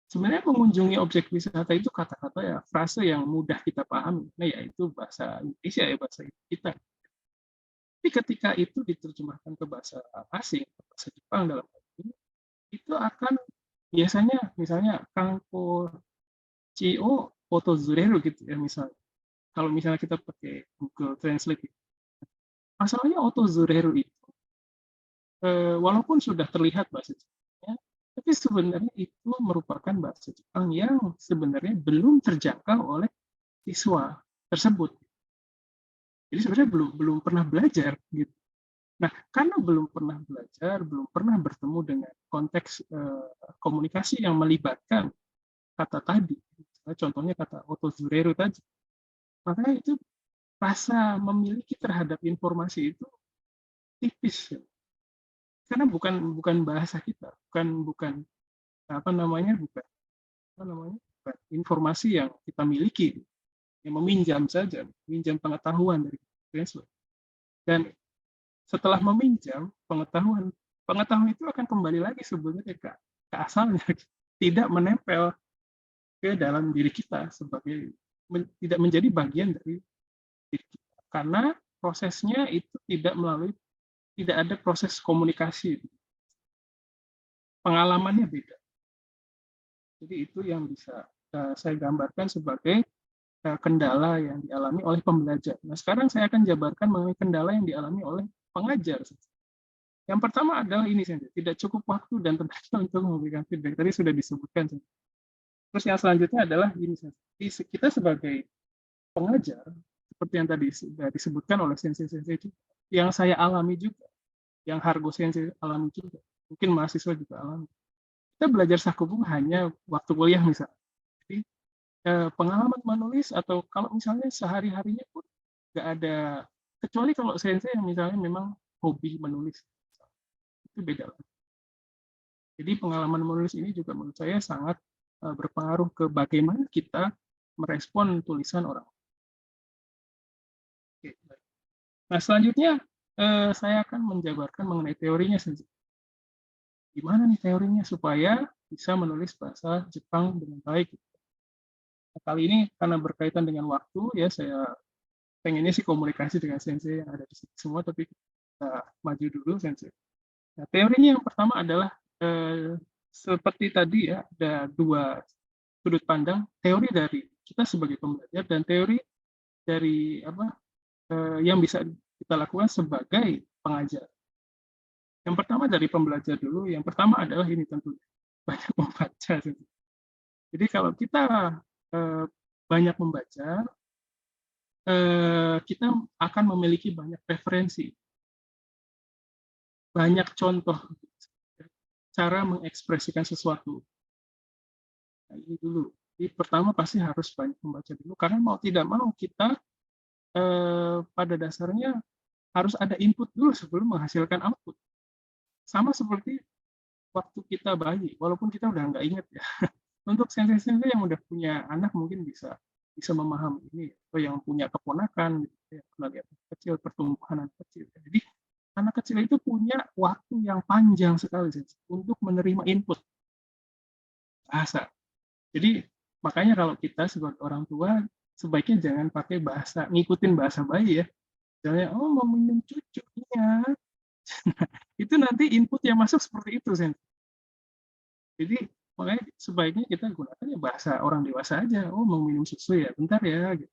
Sebenarnya mengunjungi objek wisata itu kata-kata ya, frase yang mudah kita pahami. Nah, yaitu bahasa Indonesia ya, bahasa kita. Tapi ketika itu diterjemahkan ke bahasa asing, ke bahasa Jepang dalam hal ini, itu akan biasanya misalnya Kanko Chio Otozureru gitu ya misalnya. Kalau misalnya kita pakai Google Translate, masalahnya Otozureru itu walaupun sudah terlihat bahasa Jepangnya, tapi sebenarnya itu merupakan bahasa Jepang yang sebenarnya belum terjangkau oleh siswa tersebut. Jadi sebenarnya belum pernah belajar gitu. Nah, karena belum pernah belajar, belum pernah bertemu dengan konteks komunikasi yang melibatkan kata tadi, contohnya kata otozureru tadi, makanya itu rasa memiliki terhadap informasi itu tipis. Karena bukan bahasa kita, bukan informasi yang kita miliki, yang meminjam saja, meminjam pengetahuan dari translate. Dan setelah meminjam pengetahuan itu akan kembali lagi sebenarnya ke asalnya, tidak menempel ke dalam diri kita sebagai tidak menjadi bagian dari diri kita. Karena prosesnya itu tidak ada proses komunikasi. Pengalamannya beda. Jadi itu yang bisa saya gambarkan sebagai kendala yang dialami oleh pembelajar. Nah, sekarang saya akan jabarkan mengenai kendala yang dialami oleh pengajar. Yang pertama adalah ini saja, tidak cukup waktu dan tenaga untuk memberikan feedback. Tadi sudah disebutkan. Terus yang selanjutnya adalah ini saja. Kita sebagai pengajar, seperti yang tadi sudah disebutkan oleh sensei-sensei itu, yang saya alami juga, yang Hargo Sensei alami juga, mungkin mahasiswa juga alami. Kita belajar sakubu hanya waktu kuliah misalnya. Jadi pengalaman menulis atau kalau misalnya sehari-harinya pun nggak ada, kecuali kalau sensei yang misalnya memang hobi menulis, itu beda lah. Jadi pengalaman menulis ini juga menurut saya sangat berpengaruh ke bagaimana kita merespon tulisan orang. Oke. Nah, selanjutnya saya akan menjabarkan mengenai teorinya saja. Gimana nih teorinya supaya bisa menulis bahasa Jepang dengan baik. Nah, kali ini karena berkaitan dengan waktu, ya saya pengennya sih komunikasi dengan sensei yang ada di sini semua, tapi kita maju dulu sensei. Nah, teorinya yang pertama adalah seperti tadi ya, ada dua sudut pandang, teori dari kita sebagai pembelajar dan teori dari yang bisa kita lakukan sebagai pengajar. Yang pertama dari pembelajar dulu, yang pertama adalah ini tentunya, banyak membaca. Jadi kalau kita banyak membaca, kita akan memiliki banyak referensi, banyak contoh cara mengekspresikan sesuatu. Nah, ini dulu. Jadi pertama pasti harus banyak membaca dulu, karena mau tidak mau kita pada dasarnya harus ada input dulu sebelum menghasilkan output. Sama seperti waktu kita bayi, walaupun kita udah nggak ingat ya. Untuk sensei-sensei yang udah punya anak mungkin bisa memahami ini, atau yang punya keponakan, gitu, ya, lihat kecil, pertumbuhan anak kecil. Jadi anak kecil itu punya waktu yang panjang sekali untuk menerima input bahasa. Jadi makanya kalau kita sebagai orang tua sebaiknya jangan pakai bahasa, ngikutin bahasa bayi ya. Misalnya, oh mau minum cucu, iya. Itu nanti input yang masuk seperti itu, Sen. Jadi makanya sebaiknya kita gunakan ya bahasa orang dewasa aja. Oh mau minum susu ya, bentar ya. Gitu.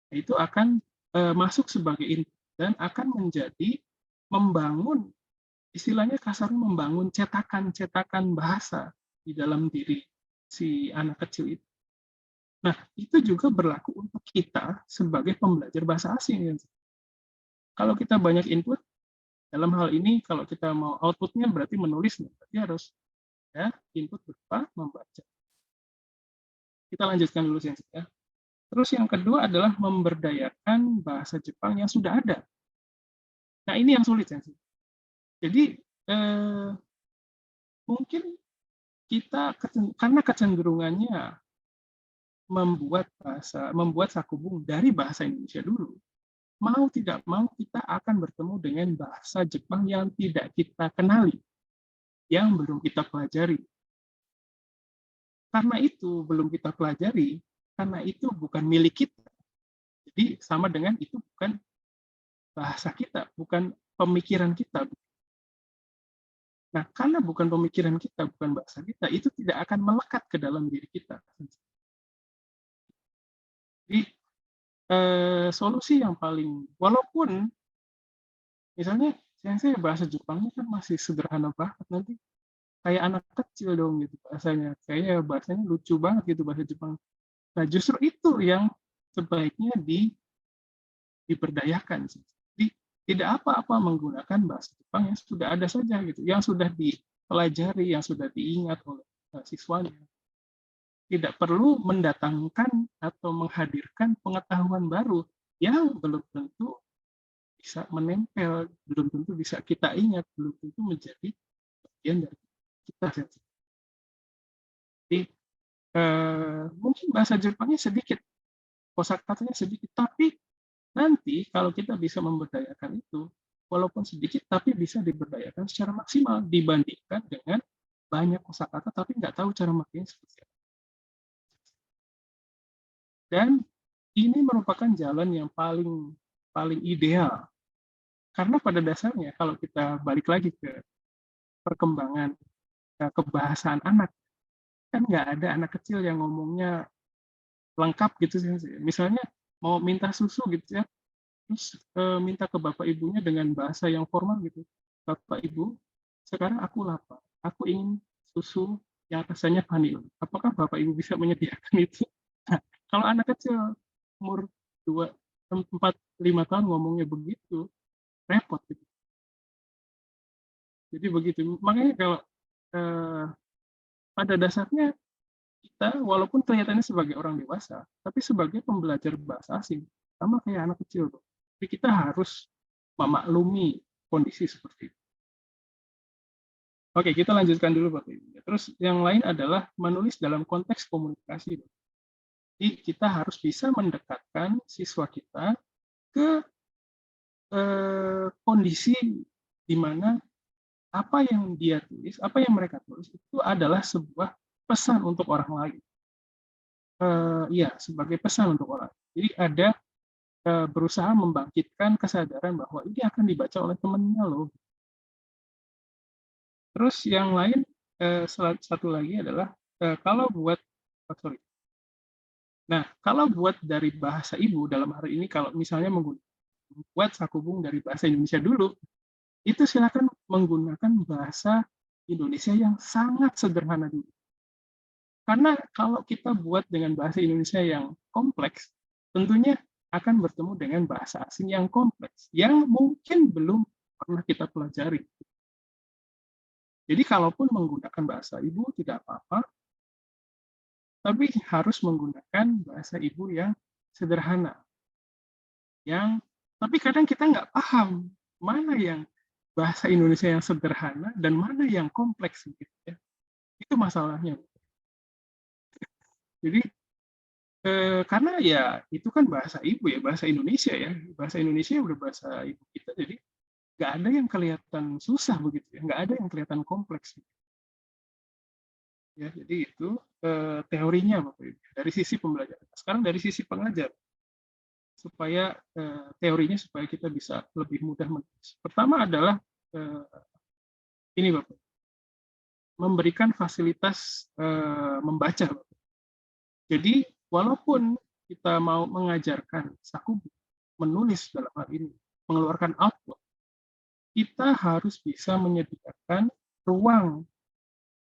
Nah, itu akan masuk sebagai input dan akan menjadi membangun, istilahnya kasarnya membangun cetakan-cetakan bahasa di dalam diri si anak kecil itu. Nah, itu juga berlaku untuk kita sebagai pembelajar bahasa asing. Kalau kita banyak input, dalam hal ini kalau kita mau outputnya berarti menulis, berarti harus ya input berupa membaca. Kita lanjutkan dulu Sensei ya. Terus yang kedua adalah memberdayakan bahasa Jepang yang sudah ada. Nah, ini yang sulit Sensei. Jadi mungkin kita karena kecenderungannya membuat sakubung dari bahasa Indonesia dulu, mau tidak mau kita akan bertemu dengan bahasa Jepang yang tidak kita kenali, yang belum kita pelajari. Karena itu belum kita pelajari, karena itu bukan milik kita. Jadi sama dengan itu bukan bahasa kita, bukan pemikiran kita. Nah, karena bukan pemikiran kita, bukan bahasa kita, itu tidak akan melekat ke dalam diri kita. Jadi solusi yang paling, walaupun misalnya saya bahasa Jepangnya kan masih sederhana banget, nanti kayak anak kecil dong gitu bahasanya, kayaknya bahasanya lucu banget gitu bahasa Jepang. Nah, justru itu yang sebaiknya diberdayakan. Jadi tidak apa-apa menggunakan bahasa Jepang yang sudah ada saja gitu, yang sudah dipelajari, yang sudah diingat oleh siswanya. Tidak perlu mendatangkan atau menghadirkan pengetahuan baru yang belum tentu bisa menempel, belum tentu bisa kita ingat, belum tentu menjadi bagian dari kita. Jadi mungkin bahasa Jepangnya sedikit, kosakatanya sedikit, tapi nanti kalau kita bisa memberdayakan itu, walaupun sedikit, tapi bisa diberdayakan secara maksimal dibandingkan dengan banyak kosakata tapi nggak tahu cara makainya seperti apa. Dan ini merupakan jalan yang paling ideal. Karena pada dasarnya kalau kita balik lagi ke perkembangan kebahasaan anak, kan nggak ada anak kecil yang ngomongnya lengkap gitu sih. Misalnya mau minta susu gitu ya, terus minta ke bapak ibunya dengan bahasa yang formal gitu. Bapak ibu, sekarang aku lapar, aku ingin susu yang rasanya vanila. Apakah bapak ibu bisa menyediakan itu? Nah, kalau anak kecil umur 2, 4, 5 tahun ngomongnya begitu, repot gitu. Jadi begitu. Makanya kalau pada dasarnya kita walaupun kelihatannya sebagai orang dewasa, tapi sebagai pembelajar bahasa asing, sama kayak anak kecil. Jadi kita harus memaklumi kondisi seperti itu. Oke, kita lanjutkan dulu Bapak Ibu. Terus yang lain adalah menulis dalam konteks komunikasi. Jadi kita harus bisa mendekatkan siswa kita ke kondisi di mana apa yang dia tulis, apa yang mereka tulis itu adalah sebuah pesan untuk orang lain. Ya, sebagai pesan untuk orang. Jadi ada berusaha membangkitkan kesadaran bahwa ini akan dibaca oleh temannya loh. Terus yang lain satu lagi adalah kalau buat Nah, kalau buat dari bahasa ibu dalam hari ini kalau misalnya membuat sakubung dari bahasa Indonesia dulu, itu silakan menggunakan bahasa Indonesia yang sangat sederhana dulu. Karena kalau kita buat dengan bahasa Indonesia yang kompleks, tentunya akan bertemu dengan bahasa asing yang kompleks, yang mungkin belum pernah kita pelajari. Jadi kalaupun menggunakan bahasa ibu tidak apa-apa, tapi harus menggunakan bahasa ibu yang sederhana. Tapi kadang kita nggak paham mana yang bahasa Indonesia yang sederhana dan mana yang kompleks gitu ya. Itu masalahnya. Jadi karena ya itu kan bahasa ibu ya, bahasa Indonesia ya. Bahasa Indonesia udah bahasa ibu kita, jadi nggak ada yang kelihatan susah begitu ya, nggak ada yang kelihatan kompleks. Ya, jadi itu teorinya Bapak Ibu, dari sisi pembelajaran. Sekarang dari sisi pengajar, supaya teorinya supaya kita bisa lebih mudah menulis. Pertama adalah ini Bapak, memberikan fasilitas membaca. Bapak. Jadi walaupun kita mau mengajarkan sakubung, menulis dalam hal ini, mengeluarkan output, kita harus bisa menyediakan ruang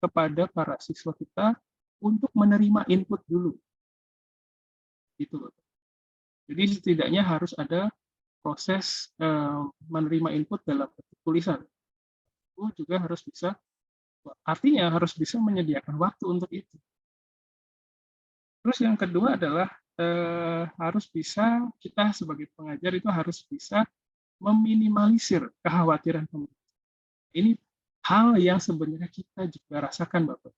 kepada para siswa kita untuk menerima input dulu. Gitu loh. Jadi setidaknya harus ada proses menerima input dalam bentuk tulisan. Itu juga harus bisa, artinya harus bisa menyediakan waktu untuk itu. Terus yang kedua adalah harus bisa, kita sebagai pengajar itu harus bisa meminimalisir kekhawatiran pemerintah. Ini hal yang sebenarnya kita juga rasakan, Bapak.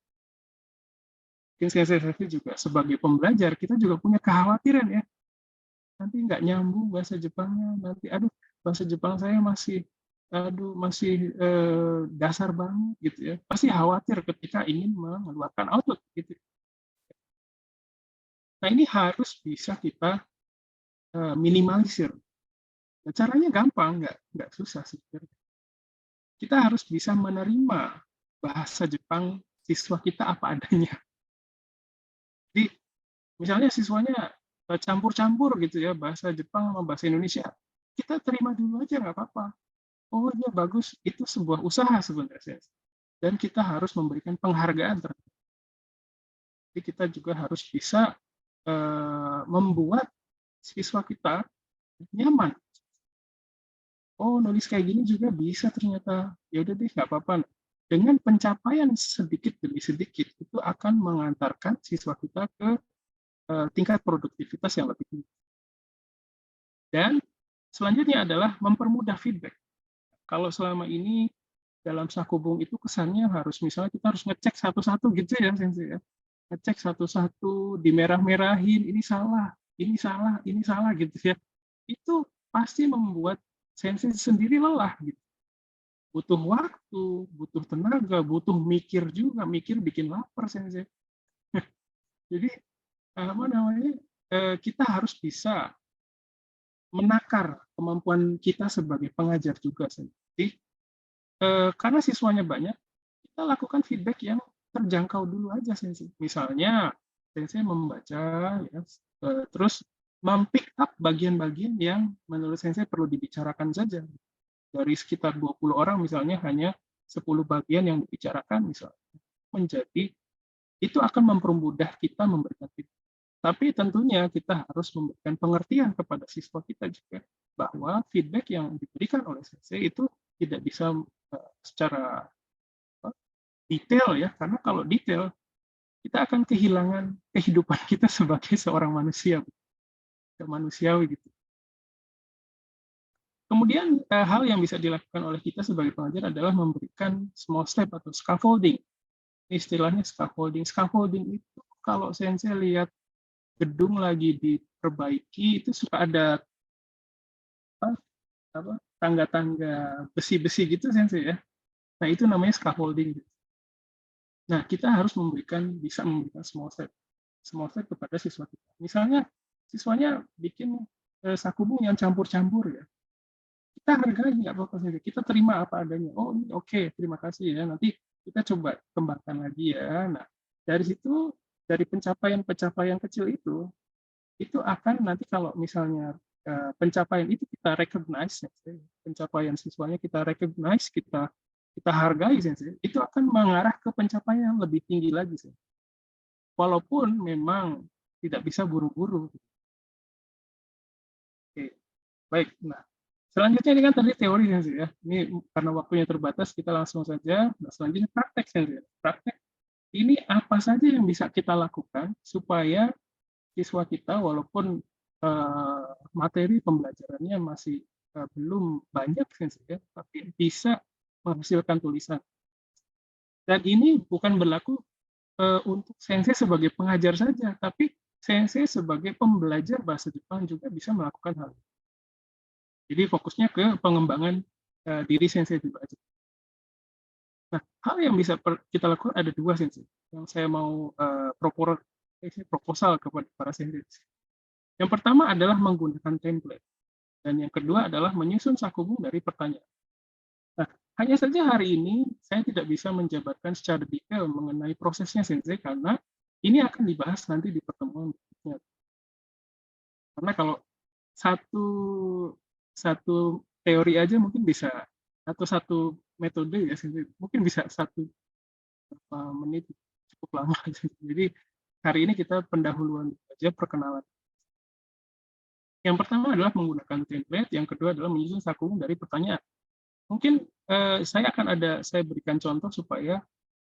Mungkin saya juga sebagai pembelajar, kita juga punya kekhawatiran ya. Nanti nggak nyambung bahasa Jepangnya, nanti aduh bahasa Jepang saya masih dasar banget gitu ya. Pasti khawatir ketika ingin mengeluarkan output gitu. Nah, ini harus bisa kita minimalisir. Nah, caranya gampang, nggak susah sebenarnya. Kita harus bisa menerima bahasa Jepang siswa kita apa adanya. Jadi, misalnya siswanya campur-campur gitu ya, bahasa Jepang sama bahasa Indonesia. Kita terima dulu aja, nggak apa-apa. Oh iya, bagus. Itu sebuah usaha sebenarnya. Dan kita harus memberikan penghargaan terhadap. Jadi kita juga harus bisa membuat siswa kita nyaman. Oh, nulis kayak gini juga bisa ternyata. Ya udah deh, nggak apa-apa. Dengan pencapaian sedikit demi sedikit itu akan mengantarkan siswa kita ke tingkat produktivitas yang lebih tinggi. Dan selanjutnya adalah mempermudah feedback. Kalau selama ini dalam Sakubung itu kesannya harus, misalnya kita harus ngecek satu-satu gitu ya, Sensei ya. Ngecek satu-satu, dimerah-merahin, ini salah gitu ya. Itu pasti membuat Sensei sendiri lelah gitu. Butuh waktu, butuh tenaga, butuh mikir juga, mikir bikin lapar Sensei. Jadi kita harus bisa menakar kemampuan kita sebagai pengajar juga Sensei. Karena siswanya banyak, kita lakukan feedback yang terjangkau dulu aja Sensei. Misalnya Sensei membaca ya, terus mem-pick up bagian-bagian yang menurut Sensei perlu dibicarakan saja. Dari sekitar 20 orang misalnya hanya 10 bagian yang dibicarakan misalnya. Menjadi itu akan mempermudah kita memberikan feedback. Tapi tentunya kita harus memberikan pengertian kepada siswa kita juga bahwa feedback yang diberikan oleh Sensei itu tidak bisa secara detail ya, karena kalau detail kita akan kehilangan kehidupan kita sebagai seorang manusia, manusiawi gitu. Kemudian hal yang bisa dilakukan oleh kita sebagai pengajar adalah memberikan small step atau scaffolding. Istilahnya scaffolding. Scaffolding itu kalau Sensei lihat gedung lagi diperbaiki itu suka ada tangga-tangga besi-besi gitu Sensei ya. Nah, itu namanya scaffolding. Nah, kita harus bisa memberikan small step kepada siswa kita. Misalnya, siswanya bikin Sakubung yang campur-campur ya. Kita hargai, nggak apa-apa saja. Kita terima apa adanya. Oh, ini oke, terima kasih ya. Nanti kita coba kembangkan lagi ya. Nah, dari situ, dari pencapaian kecil itu akan nanti kalau misalnya pencapaian itu kita recognize, pencapaian siswanya kita recognize, kita hargai, itu akan mengarah ke pencapaian yang lebih tinggi lagi. Walaupun memang tidak bisa buru-buru. Oke, baik. Nah, selanjutnya ini kan tadi teori ya. Ini karena waktunya terbatas, kita langsung saja. Nah, selanjutnya praktek. Praktek ini apa saja yang bisa kita lakukan supaya siswa kita walaupun materi pembelajarannya masih belum banyak, ya, tapi bisa menghasilkan tulisan. Dan ini bukan berlaku untuk Sensei sebagai pengajar saja, tapi Sensei sebagai pembelajar bahasa Jepang juga bisa melakukan hal ini. Jadi fokusnya ke pengembangan diri Sensei juga. Nah, hal yang bisa kita lakukan ada dua Sensei, yang saya mau proposal kepada para Sensei. Yang pertama adalah menggunakan template, dan yang kedua adalah menyusun Sakubung dari pertanyaan. Nah, hanya saja hari ini saya tidak bisa menjabarkan secara detail mengenai prosesnya Sensei karena ini akan dibahas nanti di pertemuan berikutnya. Karena kalau satu satu teori aja mungkin bisa, atau satu metode ya, mungkin bisa 1 menit, cukup lama. Jadi hari ini kita pendahuluan aja, perkenalan. Yang pertama adalah menggunakan template, yang kedua adalah menyusun saku dari pertanyaan. Mungkin saya berikan contoh supaya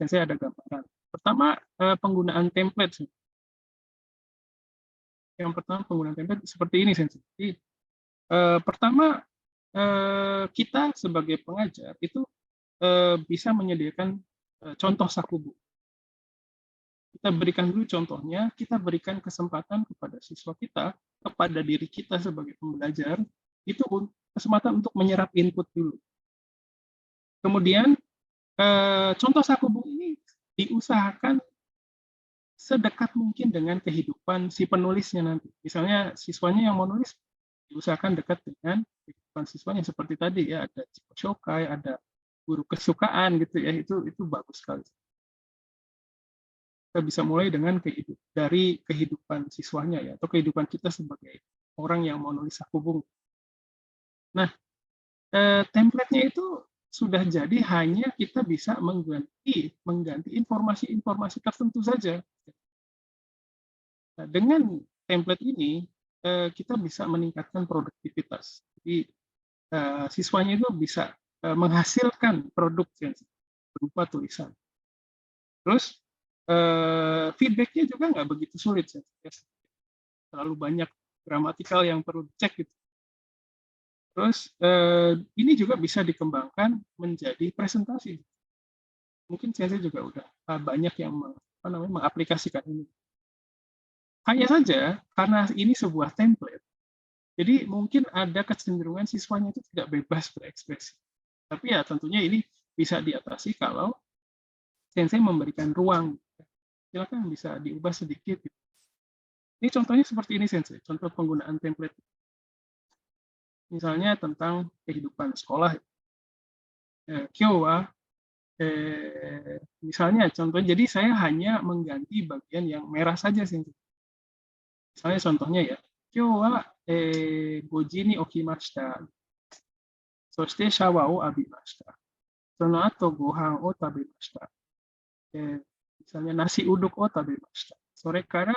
saya ada gambaran. Pertama, penggunaan template. Yang pertama penggunaan template seperti ini, Sensei. Jadi, pertama, kita sebagai pengajar itu bisa menyediakan contoh saku buku. Kita berikan dulu contohnya, kita berikan kesempatan kepada siswa kita, kepada diri kita sebagai pembelajar, itu kesempatan untuk menyerap input dulu. Kemudian, contoh saku buku ini diusahakan sedekat mungkin dengan kehidupan si penulisnya nanti. Misalnya siswanya yang mau nulis, diusahakan dekat dengan kehidupan siswanya, seperti tadi ya, ada shokai, ada guru kesukaan gitu ya, itu bagus sekali. Kita bisa mulai dengan dari kehidupan siswanya ya, atau kehidupan kita sebagai orang yang mau nulis saku buku. Nah, template-nya itu sudah jadi, hanya kita bisa mengganti informasi-informasi tertentu saja. Nah, dengan template ini kita bisa meningkatkan produktivitas. Jadi siswanya itu bisa menghasilkan produk yang berupa tulisan. Terus feedback-nya juga nggak begitu sulit, terlalu banyak gramatikal yang perlu dicek gitu. Terus ini juga bisa dikembangkan menjadi presentasi. Mungkin saya juga udah banyak yang mengaplikasikan ini. Hanya saja karena ini sebuah template, jadi mungkin ada kecenderungan siswanya itu tidak bebas berekspresi. Tapi ya tentunya ini bisa diatasi kalau sensei memberikan ruang. Silakan bisa diubah sedikit. Ini contohnya seperti ini, sensei. Contoh penggunaan template. Misalnya tentang kehidupan sekolah. Kyowa, misalnya contohnya, jadi saya hanya mengganti bagian yang merah saja, sensei. Misalnya contohnya ya, Kyowa 5時に起きました。そしてシャワーを浴びました。その後ご飯を食べました。misalnya nasi udukを食べました。それから、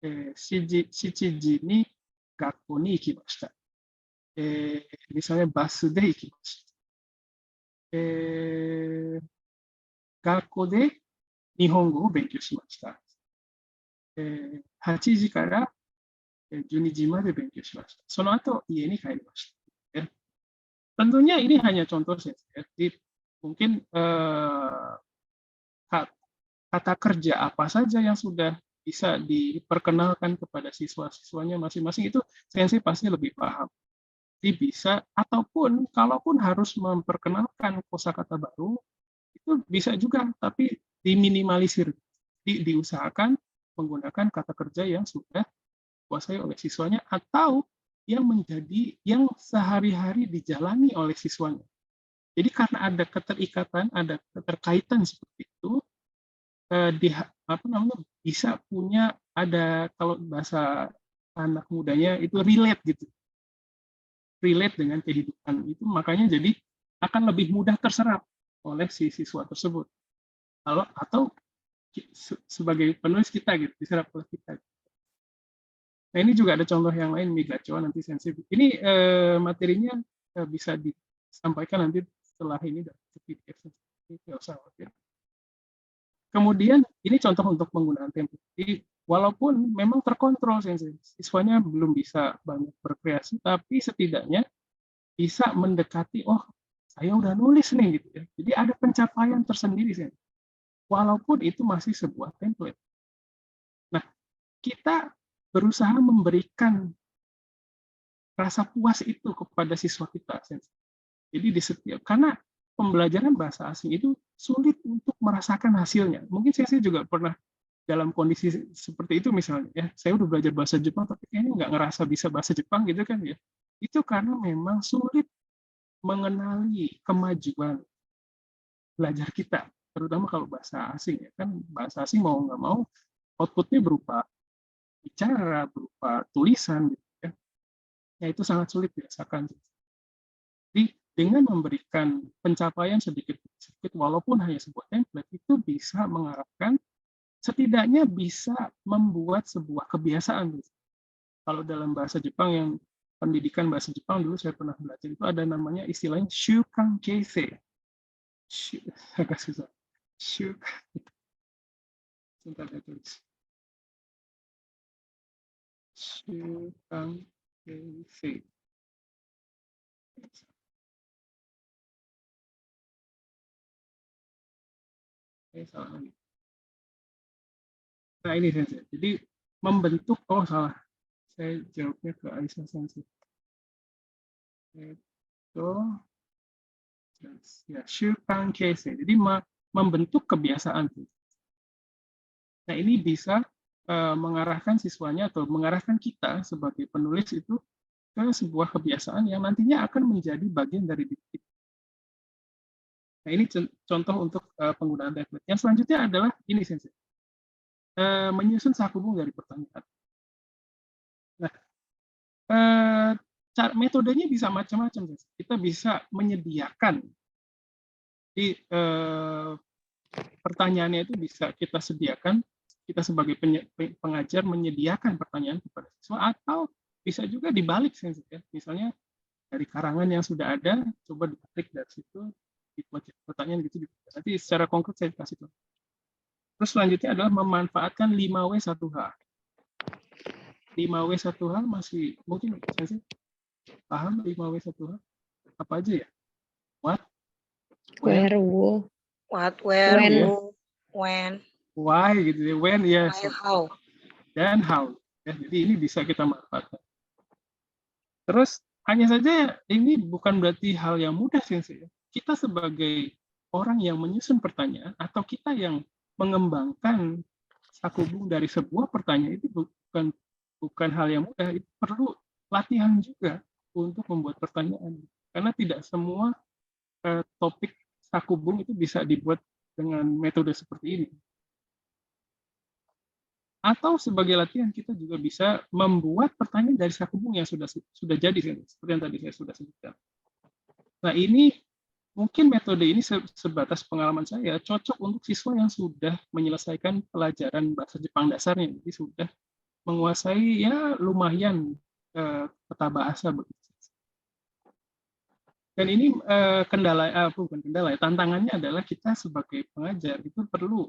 7時に学校に行きました。misalnya バスで行きました。学校で日本語を勉強しました。8時から12時まで勉強しました。その後家に帰りました。Tentunya ini hanya contoh saja. Jadi mungkin kata kerja apa saja yang sudah bisa diperkenalkan kepada siswa-siswanya masing-masing, itu sensei pasti lebih paham. Jadi bisa, ataupun kalaupun harus memperkenalkan kosakata baru, itu bisa juga, tapi diminimalisir. Diusahakan menggunakan kata kerja yang sudah dikuasai oleh siswanya, atau yang sehari-hari dijalani oleh siswanya. Jadi karena ada keterikatan, ada keterkaitan seperti itu, bisa punya, ada, kalau bahasa anak mudanya itu relate gitu, relate dengan kehidupan itu, makanya jadi akan lebih mudah terserap oleh si siswa tersebut. Atau sebagai penulis kita gitu, diserap oleh kita. Nah, ini juga ada contoh yang lain, Migacho, nanti sensei. Ini materinya bisa disampaikan nanti setelah ini dari PDF. Tidak usah khawatir. Kemudian ini contoh untuk penggunaan template. Jadi walaupun memang terkontrol, sensei, siswanya belum bisa banyak berkreasi, tapi setidaknya bisa mendekati, oh saya udah nulis nih gitu ya. Jadi ada pencapaian tersendiri, sensei. Walaupun itu masih sebuah template. Nah, kita berusaha memberikan rasa puas itu kepada siswa kita. Jadi di setiap, karena pembelajaran bahasa asing itu sulit untuk merasakan hasilnya. Mungkin saya juga pernah dalam kondisi seperti itu, misalnya ya, saya udah belajar bahasa Jepang tapi kayaknya nggak ngerasa bisa bahasa Jepang gitu kan ya. Itu karena memang sulit mengenali kemajuan belajar kita, terutama kalau bahasa asing ya kan. Bahasa asing mau nggak mau outputnya berupa bicara, berupa tulisan gitu ya. Ya itu sangat sulit dirasakan. Jadi dengan memberikan pencapaian sedikit-sedikit walaupun hanya sebuah template itu bisa mengarahkan, setidaknya bisa membuat sebuah kebiasaan. Kalau dalam bahasa Jepang yang pendidikan bahasa Jepang dulu saya pernah belajar itu ada namanya istilahnya shukan keisei. Agak susah. Shukan. Sebentar saya tulis. Shukan keisei. Salah lagi. Nah ini Sensei. Jadi membentuk, oh salah. Saya jawabnya ke Aisyah Sensei. Itu ya shukan keisei. Jadi membentuk kebiasaan. Nah ini bisa mengarahkan siswanya atau mengarahkan kita sebagai penulis itu ke sebuah kebiasaan yang nantinya akan menjadi bagian dari diri kita. Nah ini contoh untuk penggunaan template. Yang selanjutnya adalah ini Sensei. Menyusun sakubung dari pertanyaan. Nah, metodenya bisa macam-macam. Kita bisa menyediakan di pertanyaannya itu bisa kita sediakan, kita sebagai pengajar menyediakan pertanyaan kepada siswa, atau bisa juga dibalik Sensei, ya. Misalnya dari karangan yang sudah ada, coba diklik dari situ, dibuat pertanyaan gitu. Nanti secara konkret saya kasih tahu. Terus selanjutnya adalah memanfaatkan 5W1H. 5W1H masih mungkin Sensei paham 5W1H? Apa aja ya? What? Where, who, What, where, when. who, when, Why gitu ya, when ya, why, how. dan how. Ya, jadi ini bisa kita manfaatkan. Terus hanya saja ini bukan berarti hal yang mudah Sensei. Kita sebagai orang yang menyusun pertanyaan atau kita yang mengembangkan sakubung dari sebuah pertanyaan itu bukan hal yang mudah. Itu perlu latihan juga untuk membuat pertanyaan. Karena tidak semua topik sakubung itu bisa dibuat dengan metode seperti ini. Atau sebagai latihan kita juga bisa membuat pertanyaan dari sakubung yang sudah jadi seperti yang tadi saya sudah sebutkan. Nah ini mungkin metode ini sebatas pengalaman saya cocok untuk siswa yang sudah menyelesaikan pelajaran bahasa Jepang dasarnya, jadi sudah menguasai ya lumayan peta bahasa begitu. Dan ini bukan kendala, tantangannya adalah kita sebagai pengajar itu perlu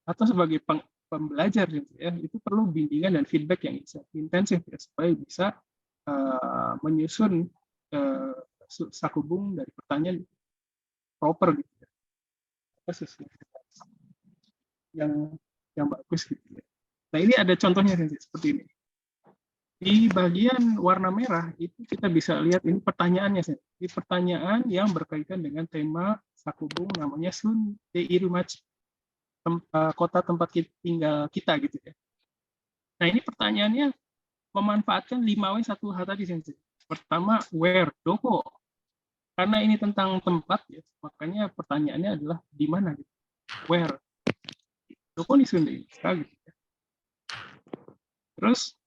atau sebagai pembelajar gitu ya, itu perlu bimbingan dan feedback yang intensif ya, supaya bisa menyusun sakubung dari pertanyaan proper gitu ya. Yang bagus gitu ya. Nah ini ada contohnya seperti ini. Di bagian warna merah itu kita bisa lihat ini pertanyaannya. Ini pertanyaan yang berkaitan dengan tema sakubung namanya Sun Deirumachi, kota tempat tinggal kita gitu ya. Nah ini pertanyaannya memanfaatkan 5W1H tadi Sensei. Pertama where, doko. Karena ini tentang tempat ya, makanya pertanyaannya adalah di mana gitu. Where. Doko ni Sun Deirumachi gitu ya. Terus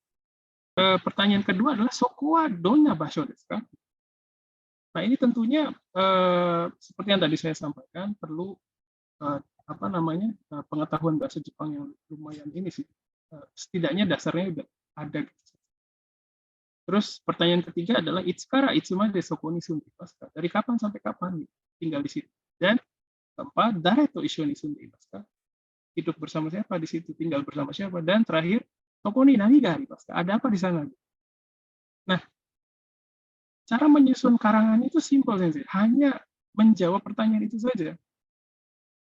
pertanyaan kedua adalah soko wa donna basho desu ka? Nah ini tentunya seperti yang tadi saya sampaikan perlu pengetahuan bahasa Jepang yang lumayan ini sih, setidaknya dasarnya udah ada. Terus pertanyaan ketiga adalah itskara itsumade soko ni sundimasu ka? Dari kapan sampai kapan tinggal di situ? Dan keempat, dare to issho ni sundimasu ka? Hidup bersama siapa di situ, tinggal bersama siapa? Dan terakhir, toko ni nani ga arimasu ka? Ada apa di sana? Nah, cara menyusun karangan itu simpel Sensei, hanya menjawab pertanyaan itu saja.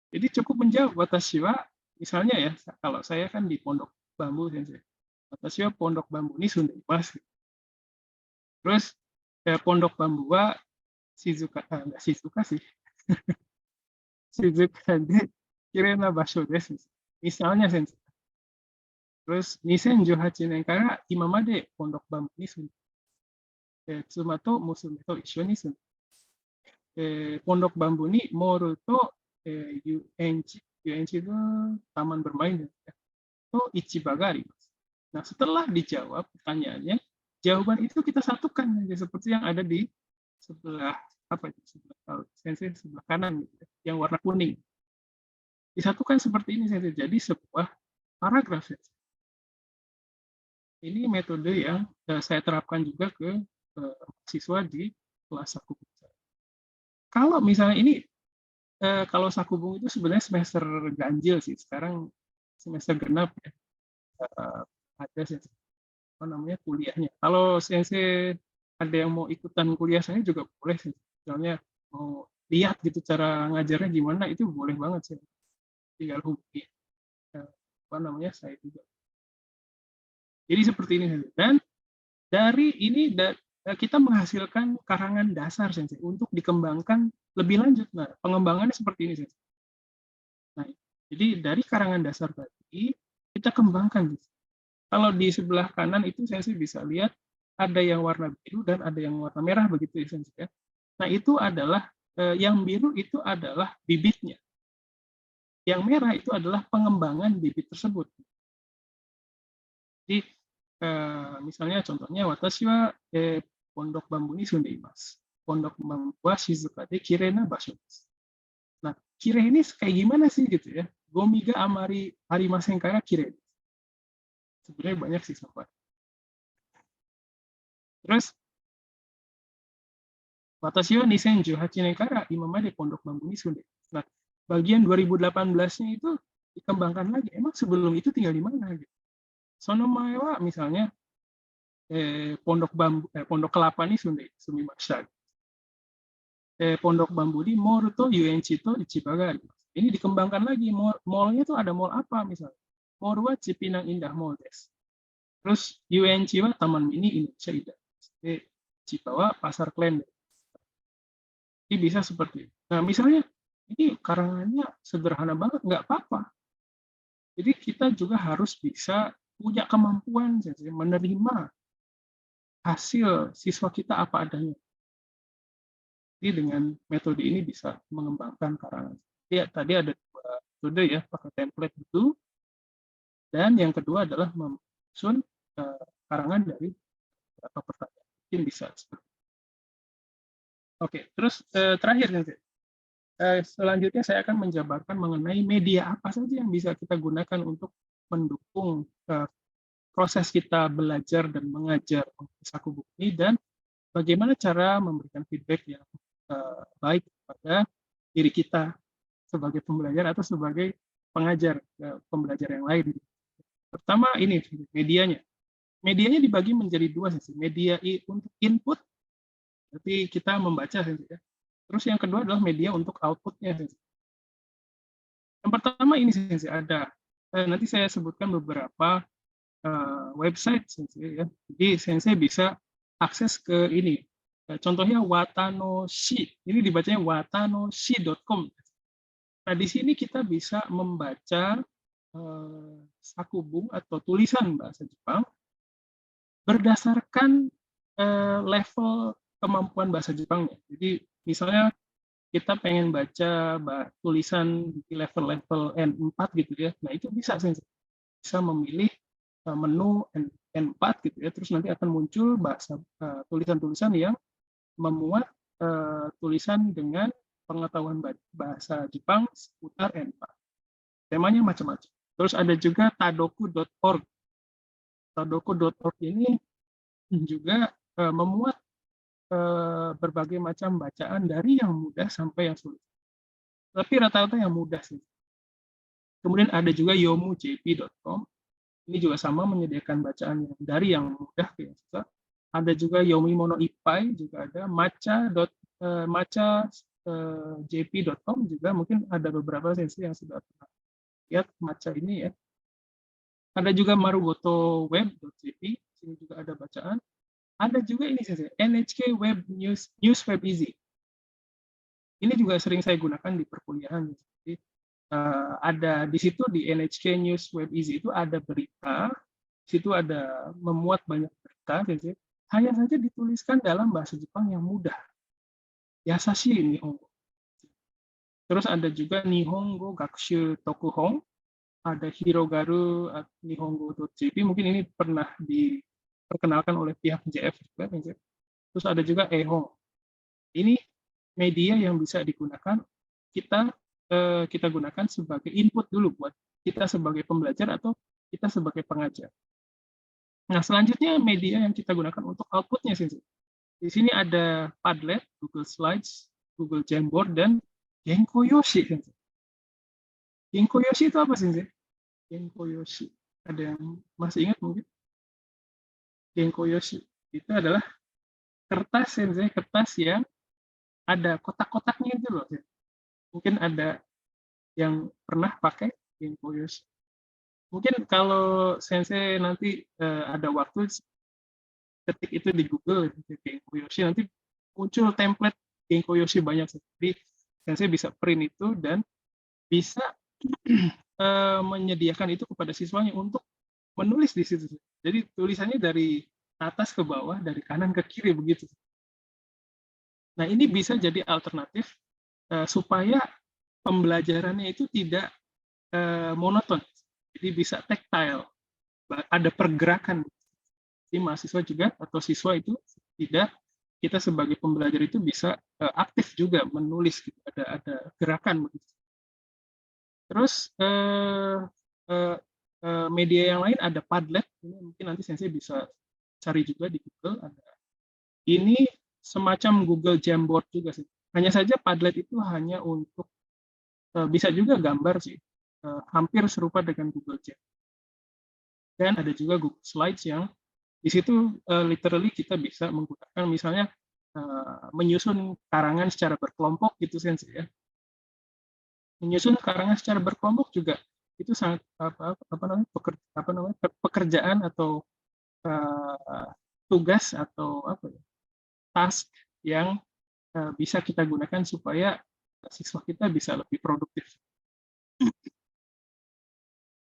Jadi cukup menjawab watashi wa, misalnya ya, kalau saya kan di Pondok Bambu Sensei. Watashi wa Pondok Bambu ni sundimasu. Terus Pondok Bambu wa Shizuka, enggak Shizuka sih. Shizuka de kirena basho desu. Misalnya Sensei. Terus 2018年から今までPondok Bambu ni sundimasu. 妻と娘と一緒に住んで、Pondok Bambu ni mall to UNC itu taman bermain ya, to ichiba ga arimasu. Nah setelah dijawab pertanyaannya, jawaban itu kita satukan seperti yang ada di sebelah sensei sebelah kanan gitu, yang warna kuning. Disatukan seperti ini sensei. Jadi sebuah paragraf. Sensei. Ini metode yang saya terapkan juga ke siswa di kelas Sakubung. Kalau misalnya ini kalau Sakubung itu sebenarnya semester ganjil sih. Sekarang semester genap ya. Ada sensei kuliahnya. Kalau sensei ada yang mau ikutan kuliah saya juga boleh sih. Misalnya mau lihat gitu cara ngajarnya gimana, itu boleh banget sih. Tinggal hubungi saya juga. Jadi seperti ini. Dan dari ini kita menghasilkan karangan dasar sensei untuk dikembangkan lebih lanjut. Nah, pengembangannya seperti ini sensei. Nah, jadi dari karangan dasar tadi kita kembangkan. Kalau di sebelah kanan itu sensei bisa lihat ada yang warna biru dan ada yang warna merah begitu ya sensei ya. Nah, itu adalah yang biru itu adalah bibitnya. Yang merah itu adalah pengembangan bibit tersebut. Jadi misalnya contohnya watashi wa pondok bambu ni sundeimasu. Pondok bambu wa shizuka de kirena basho desu. Nah, kire ini kayak gimana sih gitu ya? Gomiga amari arimasen kara kire. Sebenarnya banyak sih sahabat. Terus watashi wa 2018 nen kara imamade pondok bambu ni sundeimasu. Nah, bagian 2018-nya itu dikembangkan lagi. Emang sebelum itu tinggal di mana gitu? Sonomae wa misalnya pondok kelapa nih sumimashita. Pondok bambu di mall to yuenchi to ichiba. Ini dikembangkan lagi. Mallnya tuh ada mall apa misalnya? Mall wa Cipinang Indah Mall des. Terus yuenchi wa Taman Mini Indonesia Indah. Ichiba wa Pasar Klender. Ini bisa seperti itu. Nah, misalnya ini karangannya sederhana banget, nggak apa-apa. Jadi kita juga harus bisa punya kemampuan menerima hasil siswa kita apa adanya. Jadi dengan metode ini bisa mengembangkan karangan. Ya, tadi ada 2 metode ya, pakai template dulu. Dan yang kedua adalah menyusun karangan dari beberapa pertanyaan. Mungkin bisa seperti itu. Oke, terus terakhir nanti. Selanjutnya saya akan menjabarkan mengenai media apa saja yang bisa kita gunakan untuk mendukung proses kita belajar dan mengajar Sakubung ini, dan bagaimana cara memberikan feedback yang baik kepada diri kita sebagai pembelajar atau sebagai pengajar pembelajar yang lain. Pertama ini medianya. Medianya dibagi menjadi 2 sih. Media untuk input, berarti kita membaca ya. Terus yang kedua adalah media untuk outputnya. Yang pertama ini sih ada. Nanti saya sebutkan beberapa website sensei ya. Jadi sensei bisa akses ke ini. Contohnya watanoshi. Ini dibacanya watanoshi.com. Nah, di sini kita bisa membaca Sakubung atau tulisan bahasa Jepang berdasarkan level kemampuan bahasa Jepangnya. Jadi misalnya kita pengen baca tulisan di level N4 gitu ya. Nah, itu bisa sensei. Bisa memilih menu N4 gitu ya, terus nanti akan muncul tulisan-tulisan yang memuat tulisan dengan pengetahuan bahasa Jepang seputar N4. Temanya macam-macam. Terus ada juga tadoku.org. Tadoku.org ini juga memuat berbagai macam bacaan dari yang mudah sampai yang sulit. Tapi rata-rata yang mudah sih. Kemudian ada juga yomujp.com. Ini juga sama menyediakan bacaan yang dari yang mudah ke yang susah. Ada juga Yomimono Ippai, juga ada maca.jp.com juga mungkin ada beberapa sensei yang sudah pernah lihat maca ini ya. Ada juga marugotoweb.jp, sini juga ada bacaan. Ada juga ini sensei, NHK Web News Web Easy. Ini juga sering saya gunakan di perkuliahan. Jadi, ada di situ di NHK News Web Easy itu ada berita, di situ ada memuat banyak berita, sensei. Hanya saja dituliskan dalam bahasa Jepang yang mudah. Yasashi Nihongo. Terus ada juga Nihongo Gakushu Tokuhon, ada Hirogaru Nihongo.jp, mungkin ini pernah diperkenalkan oleh pihak JF juga. Terus ada juga Ehong. Ini media yang bisa digunakan kita gunakan sebagai input dulu buat kita sebagai pembelajar atau kita sebagai pengajar. Nah, selanjutnya media yang kita gunakan untuk outputnya sih. Di sini ada Padlet, Google Slides, Google Jamboard, dan Genkoyoshi. Genkoyoshi itu apa sih? Genkoyoshi. Ada yang masih ingat mungkin? Genkoyoshi itu adalah kertas yang ada kotak-kotaknya itu loh. Mungkin ada yang pernah pakai Genkoyoshi. Mungkin kalau Sensei nanti ada waktu ketik itu di Google Genkoyoshi, nanti muncul template Genkoyoshi banyak. Jadi Sensei bisa print itu dan bisa menyediakan itu kepada siswanya untuk menulis di situ. Jadi tulisannya dari atas ke bawah, dari kanan ke kiri begitu. Nah, ini bisa jadi alternatif supaya pembelajarannya itu tidak monoton. Jadi bisa tactile, ada pergerakan. Jadi mahasiswa juga atau siswa itu tidak, kita sebagai pembelajar itu bisa aktif juga menulis, gitu. Ada gerakan begitu. Terus media yang lain ada Padlet, ini mungkin nanti Sensei bisa cari juga di Google. Ini semacam Google Jamboard juga sih. Hanya saja Padlet itu hanya untuk bisa juga gambar sih, hampir serupa dengan Google Jamboard. Dan ada juga Google Slides yang di situ literally kita bisa menggunakan misalnya menyusun karangan secara berkelompok gitu Sensei ya. Menyusun karangan secara berkelompok juga itu sangat pekerjaan atau tugas atau task yang bisa kita gunakan supaya siswa kita bisa lebih produktif.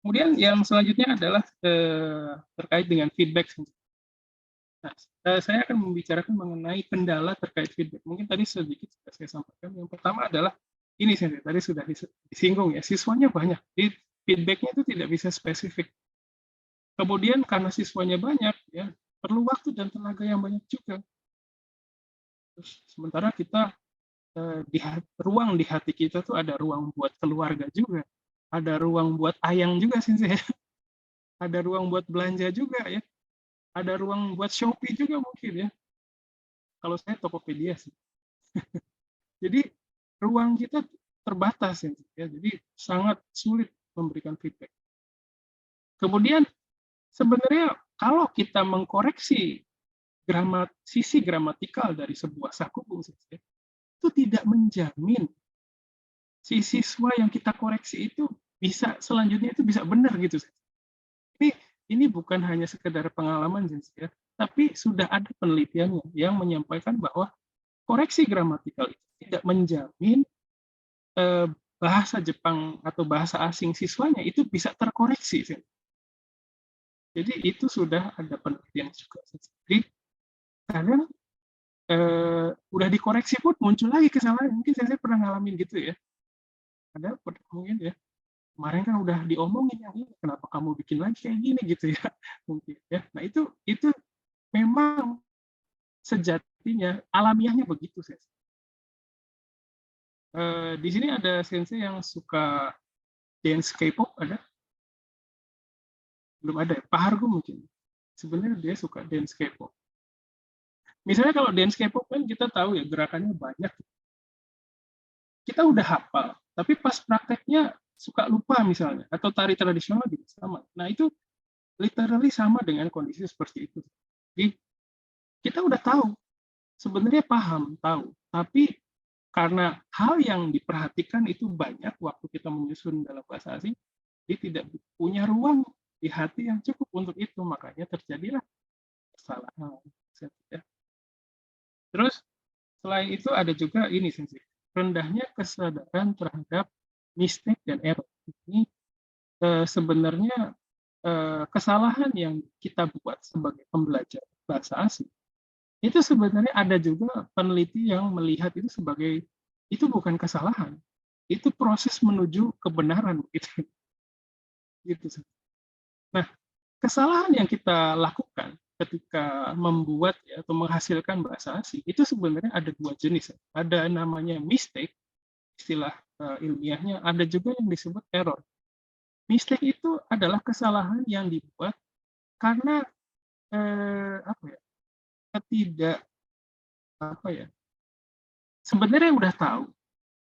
Kemudian yang selanjutnya adalah terkait dengan feedback. Nah, saya akan membicarakan mengenai kendala terkait feedback. Mungkin tadi sedikit sudah saya sampaikan. Yang pertama adalah ini tadi sudah disinggung ya, siswanya banyak. Jadi feedback-nya itu tidak bisa spesifik. Kemudian karena siswanya banyak, ya perlu waktu dan tenaga yang banyak juga. Terus, sementara kita ruang di hati kita tuh ada ruang buat keluarga juga, ada ruang buat ayang juga sih saya, ada ruang buat belanja juga ya, ada ruang buat Shopee juga mungkin ya. Kalau saya Tokopedia sih. Jadi ruang kita terbatas ya, jadi sangat sulit memberikan feedback. Kemudian sebenarnya kalau kita mengkoreksi sisi gramatikal dari sebuah sakubung itu tidak menjamin si siswa yang kita koreksi itu bisa selanjutnya itu bisa benar gitu. Ini bukan hanya sekedar pengalaman ya, tapi sudah ada penelitiannya yang menyampaikan bahwa koreksi gramatikal itu tidak menjamin bahasa Jepang atau bahasa asing siswanya itu bisa terkoreksi. Jadi itu sudah ada penelitian juga. Jadi kadang udah dikoreksi pun muncul lagi kesalahan. Mungkin saya pernah ngalamin gitu ya. Ada mungkin ya. Kemarin kan udah diomongin yang ini, kenapa kamu bikin lagi kayak gini gitu ya. Mungkin ya. Nah itu memang sejatinya alamiahnya begitu saya. Di sini ada sensei yang suka dance K-pop, ada? Belum ada ya? Pak Hargo mungkin. Sebenarnya dia suka dance K-pop. Misalnya kalau dance K-pop kan kita tahu ya gerakannya banyak. Kita udah hafal, tapi pas prakteknya suka lupa misalnya, atau tari tradisional juga sama. Nah itu literally sama dengan kondisi seperti itu. Jadi kita udah tahu, sebenarnya paham, tahu, tapi karena hal yang diperhatikan itu banyak waktu kita menyusun dalam bahasa asing, dia tidak punya ruang di hati yang cukup untuk itu, makanya terjadilah kesalahan. Terus selain itu ada juga ini sensei, rendahnya kesadaran terhadap mistake dan error. Ini sebenarnya kesalahan yang kita buat sebagai pembelajar bahasa asing itu sebenarnya ada juga peneliti yang melihat itu sebagai itu bukan kesalahan, itu proses menuju kebenaran gitu. Nah, kesalahan yang kita lakukan ketika membuat ya, atau menghasilkan bahasa asing itu sebenarnya ada dua jenis. Ada namanya mistake, istilah ilmiahnya, ada juga yang disebut error. Mistake itu adalah kesalahan yang dibuat karena apa ya, sebenarnya udah tahu,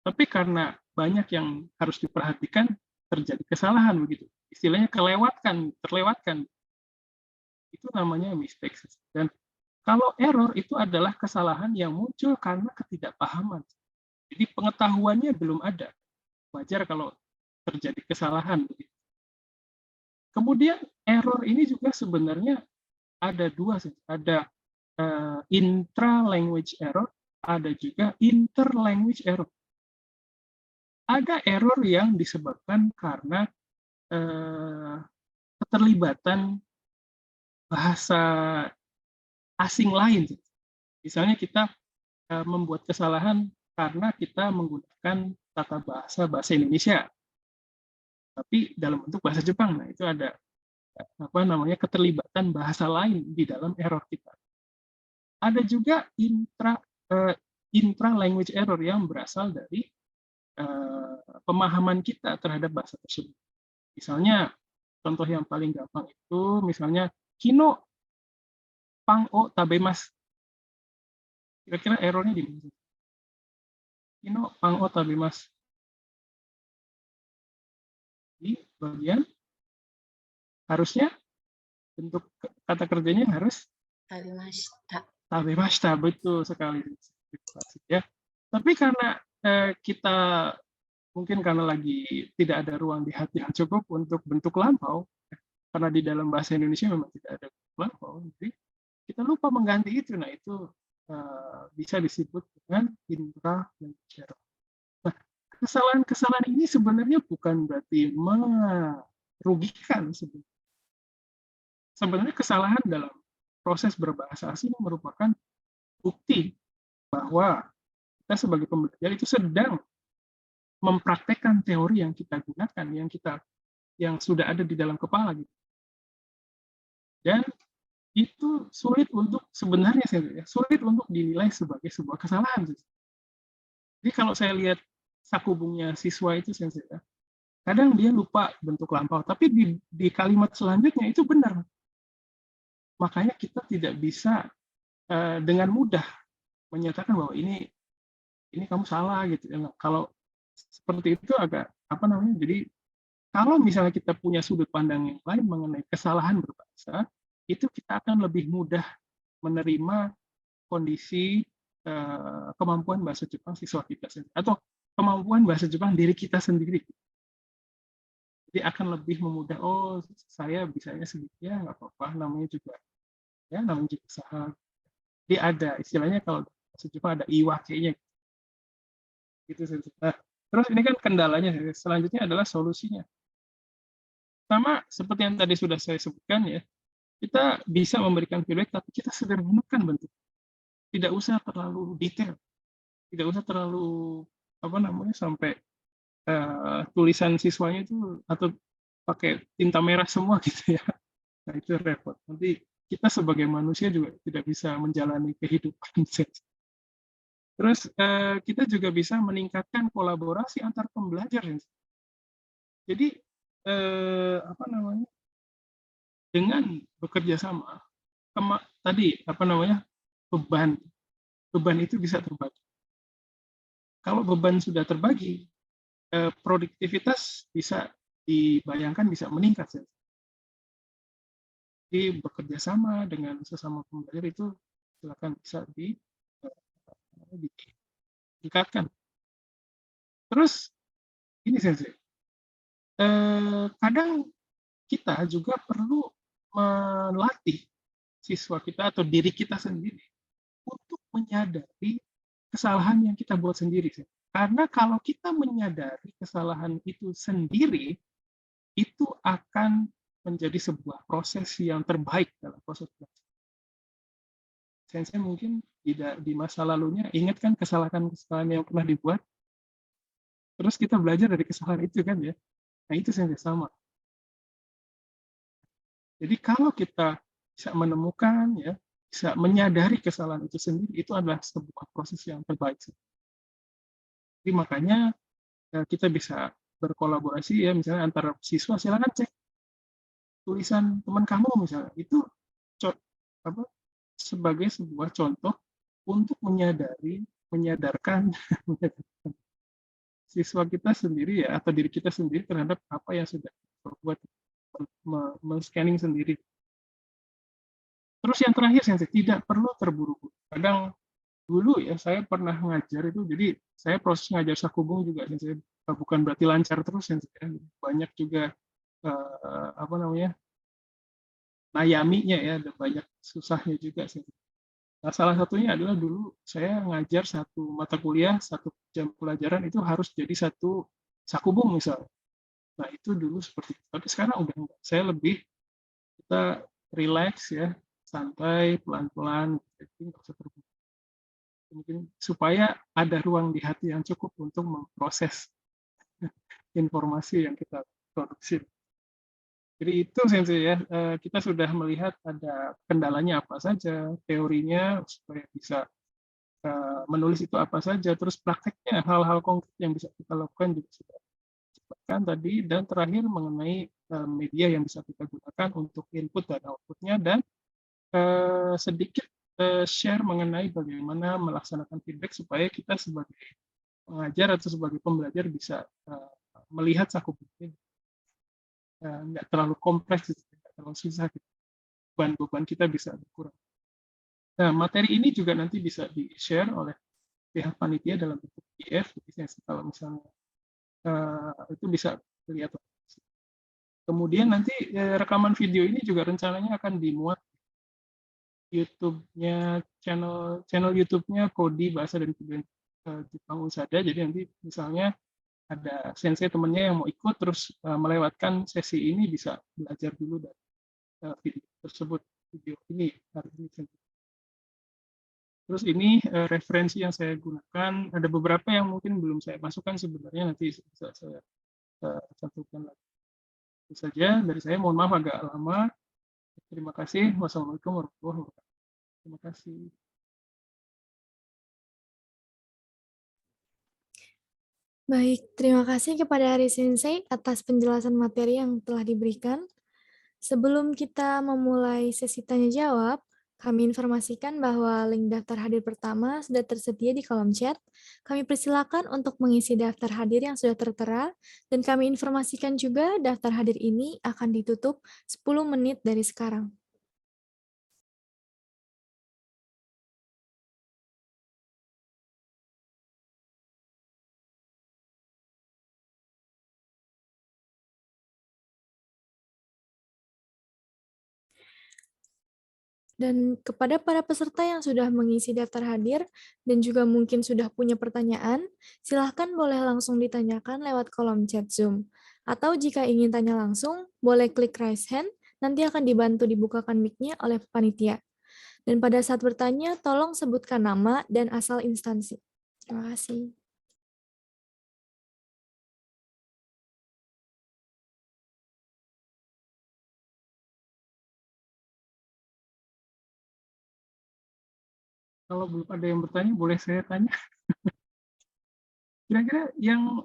tapi karena banyak yang harus diperhatikan terjadi kesalahan begitu. Istilahnya terlewatkan. Itu namanya mistake. Dan kalau error itu adalah kesalahan yang muncul karena ketidakpahaman. Jadi pengetahuannya belum ada. Wajar kalau terjadi kesalahan begitu. Kemudian error ini juga sebenarnya ada dua, ada intra-language error, ada juga inter-language error. Ada error yang disebabkan karena keterlibatan bahasa asing lain. Misalnya kita membuat kesalahan karena kita menggunakan tata bahasa Indonesia, tapi dalam bentuk bahasa Jepang. Nah, itu ada keterlibatan bahasa lain di dalam error kita. Ada juga intra-language error yang berasal dari pemahaman kita terhadap bahasa tersebut. Misalnya, contoh yang paling gampang itu, misalnya, Kino Pang-o Tabemas. Kira-kira errornya di mana? Kino Pang-o Tabemas. Di bagian harusnya bentuk kata kerjanya harus tabemashita, betul sekali. Ya. Tapi karena kita mungkin karena lagi tidak ada ruang di hati yang cukup untuk bentuk lampau, karena di dalam bahasa Indonesia memang tidak ada bentuk lampau, jadi kita lupa mengganti itu. Nah, itu bisa disebut dengan intra-language error. Nah, kesalahan-kesalahan ini sebenarnya bukan berarti merugikan. Sebenarnya kesalahan dalam proses berbahasa asing merupakan bukti bahwa kita sebagai pembelajar itu sedang mempraktekkan teori yang kita gunakan, yang sudah ada di dalam kepala gitu. Dan itu sulit untuk dinilai sebagai sebuah kesalahan. Jadi kalau saya lihat sakubungnya siswa itu, kadang dia lupa bentuk lampau, tapi di kalimat selanjutnya itu benar. Makanya kita tidak bisa dengan mudah menyatakan bahwa ini kamu salah gitu. Kalau seperti itu agak jadi kalau misalnya kita punya sudut pandang yang lain mengenai kesalahan berbahasa, itu kita akan lebih mudah menerima kondisi kemampuan bahasa Jepang siswa kita atau kemampuan bahasa Jepang diri kita sendiri. Jadi akan lebih memudah, oh saya bisanya segitu ya, nggak apa-apa, namanya juga usaha. Jadi ada istilahnya kalau bahasa Jepang ada iwake-nya. Gitu. Nah, terus ini kan kendalanya, selanjutnya adalah solusinya. Sama seperti yang tadi sudah saya sebutkan ya, kita bisa memberikan feedback, tapi kita sederhanakan bentuk. Tidak usah terlalu detail, tidak usah terlalu sampai tulisan siswanya itu atau pakai tinta merah semua gitu ya. Nah, itu repot. Nanti kita sebagai manusia juga tidak bisa menjalani kehidupan. Terus kita juga bisa meningkatkan kolaborasi antar pembelajar. Jadi dengan bekerja sama, beban itu bisa terbagi. Kalau beban sudah terbagi, produktivitas bisa dibayangkan bisa meningkat. Jadi bekerja sama dengan sesama pembelajar itu silakan bisa ditingkatkan. Terus ini kadang kita juga perlu melatih siswa kita atau diri kita sendiri untuk menyadari kesalahan yang kita buat sendiri. Karena kalau kita menyadari kesalahan itu sendiri, itu akan menjadi sebuah proses yang terbaik dalam proses belajar. Saya mungkin di masa lalunya ingat kan kesalahan-kesalahan yang pernah dibuat, terus kita belajar dari kesalahan itu kan ya. Nah itu sama. Jadi kalau kita bisa menemukan, ya, bisa menyadari kesalahan itu sendiri, itu adalah sebuah proses yang terbaik. Jadi makanya kita bisa berkolaborasi, ya, misalnya antara siswa, silakan cek tulisan teman kamu misalnya, itu apa, sebagai sebuah contoh untuk menyadarkan siswa kita sendiri, ya, atau diri kita sendiri terhadap apa yang sudah berbuat, men-scanning sendiri. Terus yang terakhir, Sensei, tidak perlu terburu-buru. Kadang dulu, ya, saya pernah ngajar itu, jadi saya proses ngajar sakubung juga, Sensei, bukan berarti lancar terus, Sensei, banyak juga apa namanya, nayaminya, ya, ada banyak susahnya juga, Sensei. Nah, salah satunya adalah dulu saya ngajar satu mata kuliah, 1 jam pelajaran itu harus jadi 1 sakubung misalnya. Nah, itu dulu seperti itu. Tapi sekarang udah enggak. Saya lebih, kita rileks, ya, santai, pelan-pelan, jadi nggak usah terburu-buru. Mungkin supaya ada ruang di hati yang cukup untuk memproses informasi yang kita produksi. Jadi itu, Sensei, ya, kita sudah melihat ada kendalanya apa saja, teorinya supaya bisa menulis itu apa saja, terus prakteknya hal-hal konkret yang bisa kita lakukan juga sudah sebutkan tadi, dan terakhir mengenai media yang bisa kita gunakan untuk input dan output-nya, dan sedikit share mengenai bagaimana melaksanakan feedback supaya kita sebagai pengajar atau sebagai pembelajar bisa melihat sakubung ini nggak terlalu kompleks, nggak terlalu susah, beban kita bisa berkurang. Nah, materi ini juga nanti bisa di-share oleh pihak panitia dalam bentuk PDF, jadi kalau misalnya itu bisa dilihat. Kemudian nanti rekaman video ini juga rencananya akan dimuat YouTube-nya, channel YouTube-nya Prodi Bahasa dan Kebudayaan Jepang Unsada. Jadi nanti misalnya ada sensei temennya yang mau ikut terus melewatkan sesi ini, bisa belajar dulu dari video tersebut, video ini hari ini. Terus ini referensi yang saya gunakan, ada beberapa yang mungkin belum saya masukkan sebenarnya, nanti bisa saya cantumkan lagi. Itu saja dari saya, mohon maaf agak lama. Terima kasih. Wassalamualaikum warahmatullahi wabarakatuh. Terima kasih. Baik, terima kasih kepada Ari Sensei atas penjelasan materi yang telah diberikan. Sebelum kita memulai sesi tanya jawab, kami informasikan bahwa link daftar hadir pertama sudah tersedia di kolom chat. Kami persilakan untuk mengisi daftar hadir yang sudah tertera, dan kami informasikan juga daftar hadir ini akan ditutup 10 menit dari sekarang. Dan kepada para peserta yang sudah mengisi daftar hadir dan juga mungkin sudah punya pertanyaan, silahkan boleh langsung ditanyakan lewat kolom chat Zoom. Atau jika ingin tanya langsung, boleh klik raise hand, nanti akan dibantu dibukakan mic-nya oleh panitia. Dan pada saat bertanya, tolong sebutkan nama dan asal instansi. Terima kasih. Kalau belum ada yang bertanya, boleh saya tanya? Kira-kira yang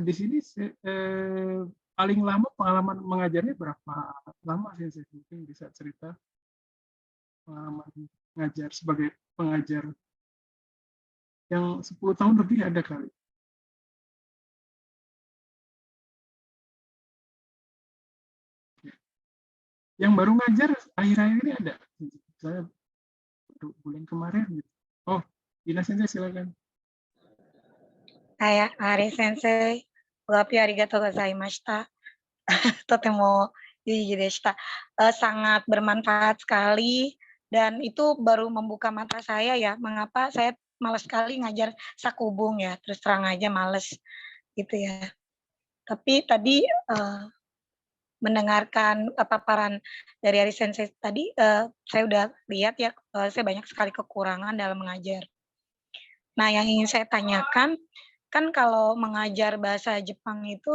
di sini paling lama pengalaman mengajarnya berapa lama sih? Mungkin bisa cerita pengalaman mengajar sebagai pengajar yang 10 tahun lebih ada kali. Yang baru ngajar akhir-akhir ini ada. Saya baru bulan kemarin gitu. Oh, Dina Sensei silakan. Ari Sensei, wapi arigatou gozaimashita. Totemo ii deshita. Sangat bermanfaat sekali, dan itu baru membuka mata saya, ya, mengapa saya malas sekali ngajar sakubung, ya, terus terang aja males gitu, ya. Tapi tadi mendengarkan paparan dari Ari Sensei tadi, saya udah lihat, ya, saya banyak sekali kekurangan dalam mengajar. Nah, yang ingin saya tanyakan, kan kalau mengajar bahasa Jepang itu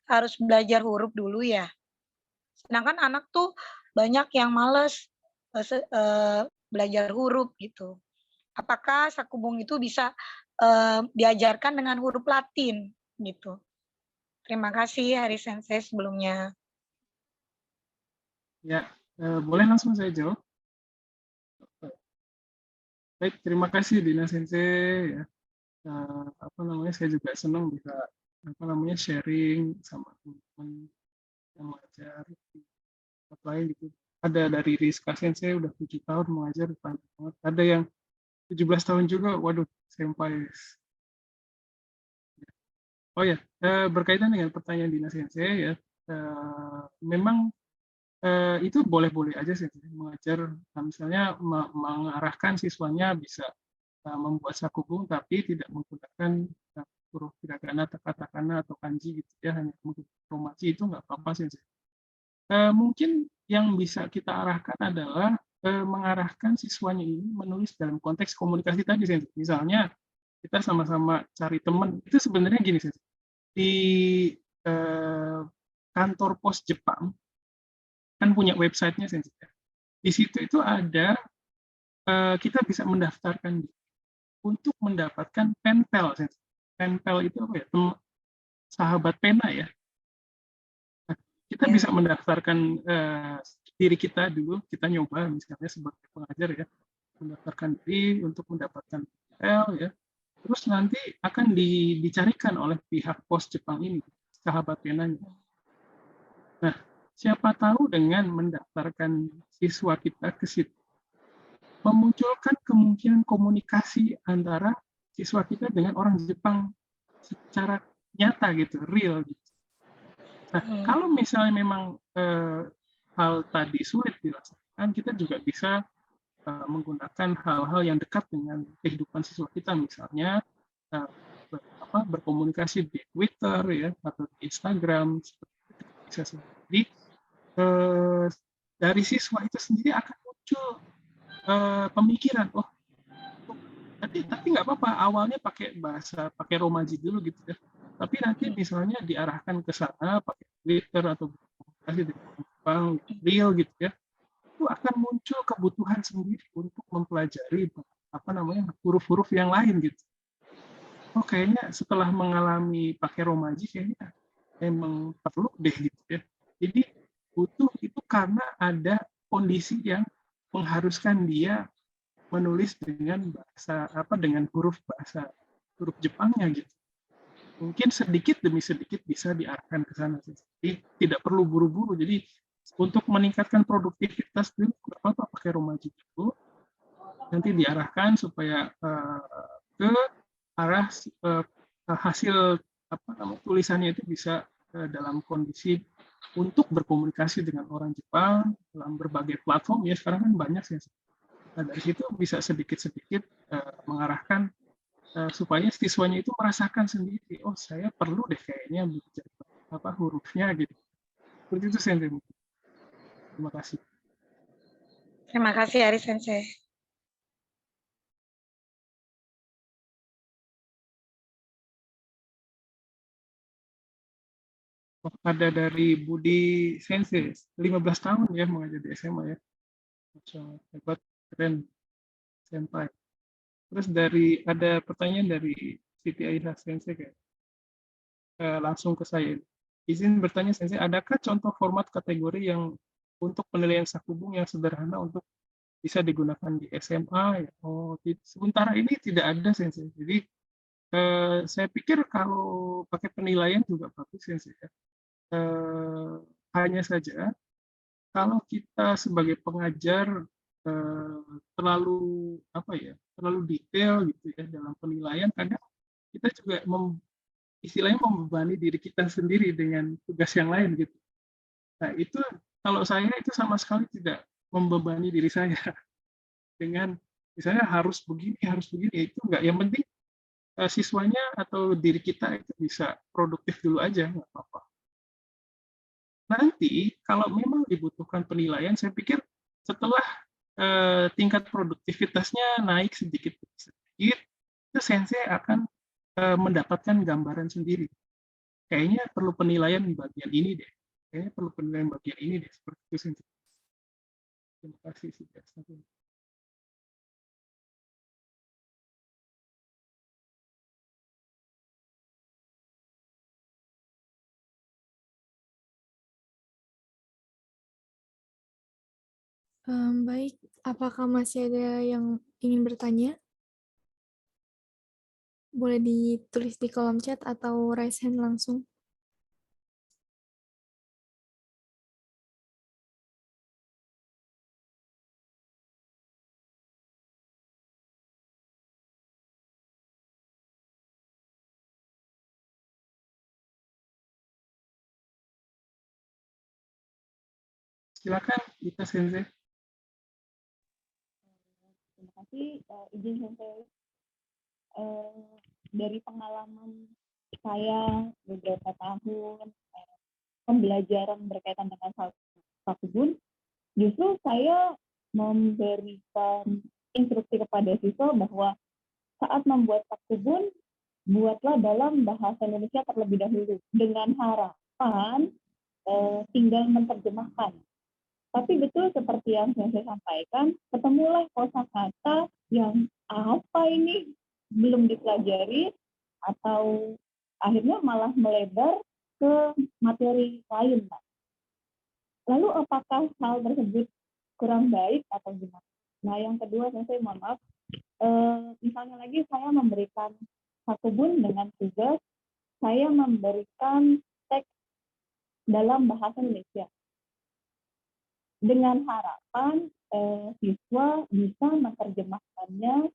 harus belajar huruf dulu, ya. Sedangkan anak tuh banyak yang males belajar huruf gitu. Apakah Sakubung itu bisa diajarkan dengan huruf Latin gitu? Terima kasih Hari Sensei sebelumnya. Ya, boleh langsung saya jawab. Baik, terima kasih Dina Sensei. Ya. Saya juga senang bisa sharing sama teman-teman yang mengajar di tempat lain gitu. Ada dari Rizka Sensei udah 7 tahun mengajar, banyak banget. Ada yang 17 tahun juga, waduh, senpai. Oh ya, berkaitan dengan pertanyaan Dina Sensei ya, memang itu boleh-boleh aja sih mengajar, misalnya mengarahkan siswanya bisa membuat sakubung tapi tidak menggunakan huruf hiragana, katakana atau kanji gitu ya, hanya menggunakan romaji, itu nggak apa-apa sih. Mungkin yang bisa kita arahkan adalah mengarahkan siswanya ini menulis dalam konteks komunikasi tadi sih. Misalnya kita sama-sama cari teman, itu sebenarnya gini sih, di kantor pos Jepang kan punya websitenya sih. Di situ itu ada kita bisa mendaftarkan untuk mendapatkan penpel. Penpel itu apa ya? Sahabat pena ya. Nah, kita bisa mendaftarkan diri kita dulu, kita nyoba misalnya sebagai pengajar ya, mendaftarkan diri untuk mendapatkan penpel ya. Terus nanti akan dicarikan oleh pihak pos Jepang ini sahabat penanya. Nah, siapa tahu dengan mendaftarkan siswa kita ke situ memunculkan kemungkinan komunikasi antara siswa kita dengan orang Jepang secara nyata gitu, real gitu. Nah, kalau misalnya memang hal tadi sulit dilaksanakan, kita juga bisa menggunakan hal-hal yang dekat dengan kehidupan siswa kita, misalnya berkomunikasi di Twitter ya atau di Instagram, bisa sendiri. Dari siswa itu sendiri akan muncul pemikiran, oh tapi nggak apa-apa, awalnya pakai romaji dulu gitu ya, tapi nanti misalnya diarahkan ke sana pakai Twitter atau komunikasi dengan Jepang real gitu ya, itu akan muncul kebutuhan sendiri untuk mempelajari huruf-huruf yang lain gitu. Oh kayaknya setelah mengalami pakai romaji kayaknya emang perlu deh gitu ya. Jadi butuh itu karena ada kondisi yang mengharuskan dia menulis dengan huruf Jepangnya gitu. Mungkin sedikit demi sedikit bisa diarahkan ke sana. Jadi tidak perlu buru-buru. Jadi untuk meningkatkan produktivitas dulu, nggak apa-apa pakai romaji dulu. Nanti diarahkan supaya ke arah hasil tulisannya itu bisa dalam kondisi untuk berkomunikasi dengan orang Jepang dalam berbagai platform ya, sekarang kan banyak sih. Nah, dari situ bisa sedikit-sedikit mengarahkan supaya siswanya itu merasakan sendiri, oh saya perlu deh kayaknya belajar hurufnya gitu. Seperti itu Sensei. Terima kasih. Terima kasih Ari Sensei. Ada dari Budi Sensei, 15 tahun ya mengajar di SMA ya. Hebat, keren, senpai. Terus ada pertanyaan dari Siti Aisyah Sensei kayak langsung ke saya. Izin bertanya Sensei, adakah contoh format kategori yang untuk penilaian sakubung yang sederhana untuk bisa digunakan di SMA? Oh, sementara ini tidak ada Sensei. Jadi saya pikir kalau pakai penilaian juga bagus Sensei ya. Hanya saja kalau kita sebagai pengajar terlalu detail gitu ya dalam penilaian, kadang kita juga istilahnya membebani diri kita sendiri dengan tugas yang lain gitu. Nah itu kalau saya itu sama sekali tidak membebani diri saya dengan misalnya harus begini itu enggak. Yang penting siswanya atau diri kita itu bisa produktif dulu aja, nggak apa-apa. Nanti kalau memang dibutuhkan penilaian, saya pikir setelah tingkat produktivitasnya naik sedikit, itu Sensei akan mendapatkan gambaran sendiri. Kayaknya perlu penilaian bagian ini deh. Seperti itu Sensei. Terima kasih sudah sampai. Baik, apakah masih ada yang ingin bertanya? Boleh ditulis di kolom chat atau raise hand langsung. Silakan Ika Sensei. Terima kasih, izin Sensei. Dari pengalaman saya beberapa tahun pembelajaran berkaitan dengan kebun, justru saya memberikan instruksi kepada siswa bahwa saat membuat kebun, buatlah dalam bahasa Indonesia terlebih dahulu, dengan harapan tinggal menerjemahkan. Tapi betul seperti yang saya sampaikan, ketemulah kosakata yang apa ini belum dipelajari atau akhirnya malah melebar ke materi lain, Pak. Lalu apakah hal tersebut kurang baik atau gimana? Nah, yang kedua, saya mohon maaf, misalnya lagi saya memberikan kebun dengan tugas, saya memberikan teks dalam bahasa Indonesia dengan harapan siswa bisa menerjemahkannya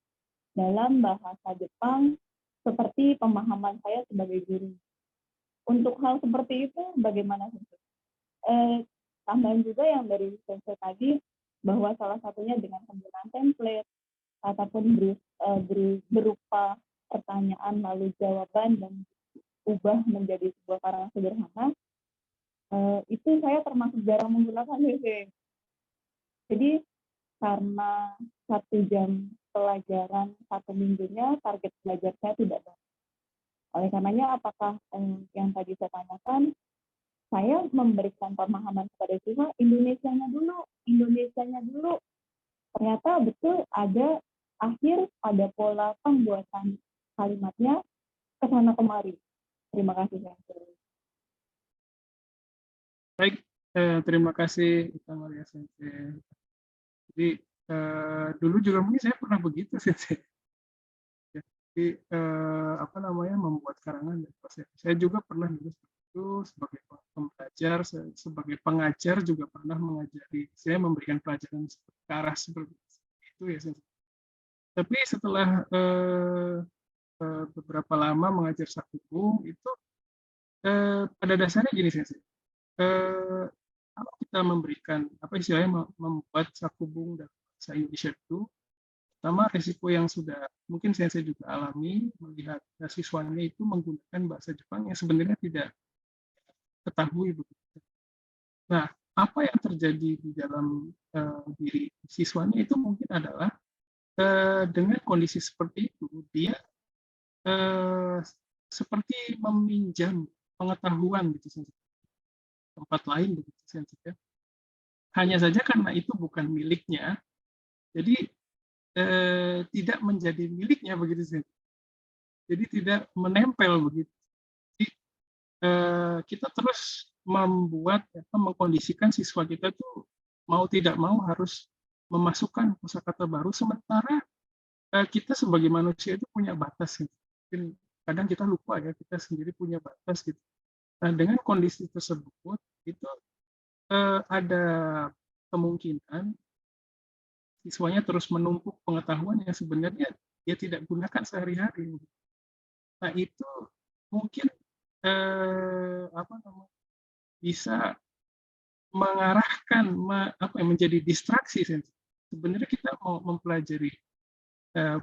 dalam bahasa Jepang seperti pemahaman saya sebagai guru. Untuk hal seperti itu bagaimana Sensei? Tambahan juga yang dari Sensei tadi bahwa salah satunya dengan penggunaan template ataupun berupa pertanyaan lalu jawaban dan ubah menjadi sebuah karang sederhana, itu saya termasuk jarang menggunakan Sensei. Jadi karena 1 jam pelajaran 1 minggunya, target belajar saya tidak banyak. Oleh karenanya, apakah yang tadi saya tanyakan, saya memberikan pemahaman kepada siswa Indonesianya dulu. Ternyata betul ada akhir pada pola pembuatan kalimatnya ke sana kemari. Terima kasih. Baik, terima kasih Ika Maria Sensei. Jadi dulu juga mungkin saya pernah begitu Sensei. Jadi membuat karangan dan proses. Saya juga pernah nulis itu sebagai pembelajar, sebagai pengajar juga pernah mengajari. Saya memberikan pelajaran ke arah seperti itu ya Sensei. Tapi setelah beberapa lama mengajar sakubung itu pada dasarnya gini Sensei. Kalau kita memberikan membuat sakubung dalam bahasa Indonesia itu, pertama risiko yang sudah mungkin saya juga alami melihat siswanya itu menggunakan bahasa Jepang yang sebenarnya tidak ketahui begitu. Nah, apa yang terjadi di dalam diri siswanya itu mungkin adalah dengan kondisi seperti itu dia seperti meminjam pengetahuan gitu tempat lain begitu saja. Hanya saja karena itu bukan miliknya, jadi tidak menjadi miliknya begitu saja. Jadi tidak menempel begitu. Jadi kita terus mengkondisikan siswa kita tuh mau tidak mau harus memasukkan kosakata baru, sementara kita sebagai manusia itu punya batas. Mungkin kadang kita lupa ya kita sendiri punya batas gitu. Nah, dengan kondisi tersebut itu ada kemungkinan siswanya terus menumpuk pengetahuan yang sebenarnya dia tidak gunakan sehari-hari. Nah, itu mungkin bisa mengarahkan menjadi distraksi. Sebenarnya kita mau mempelajari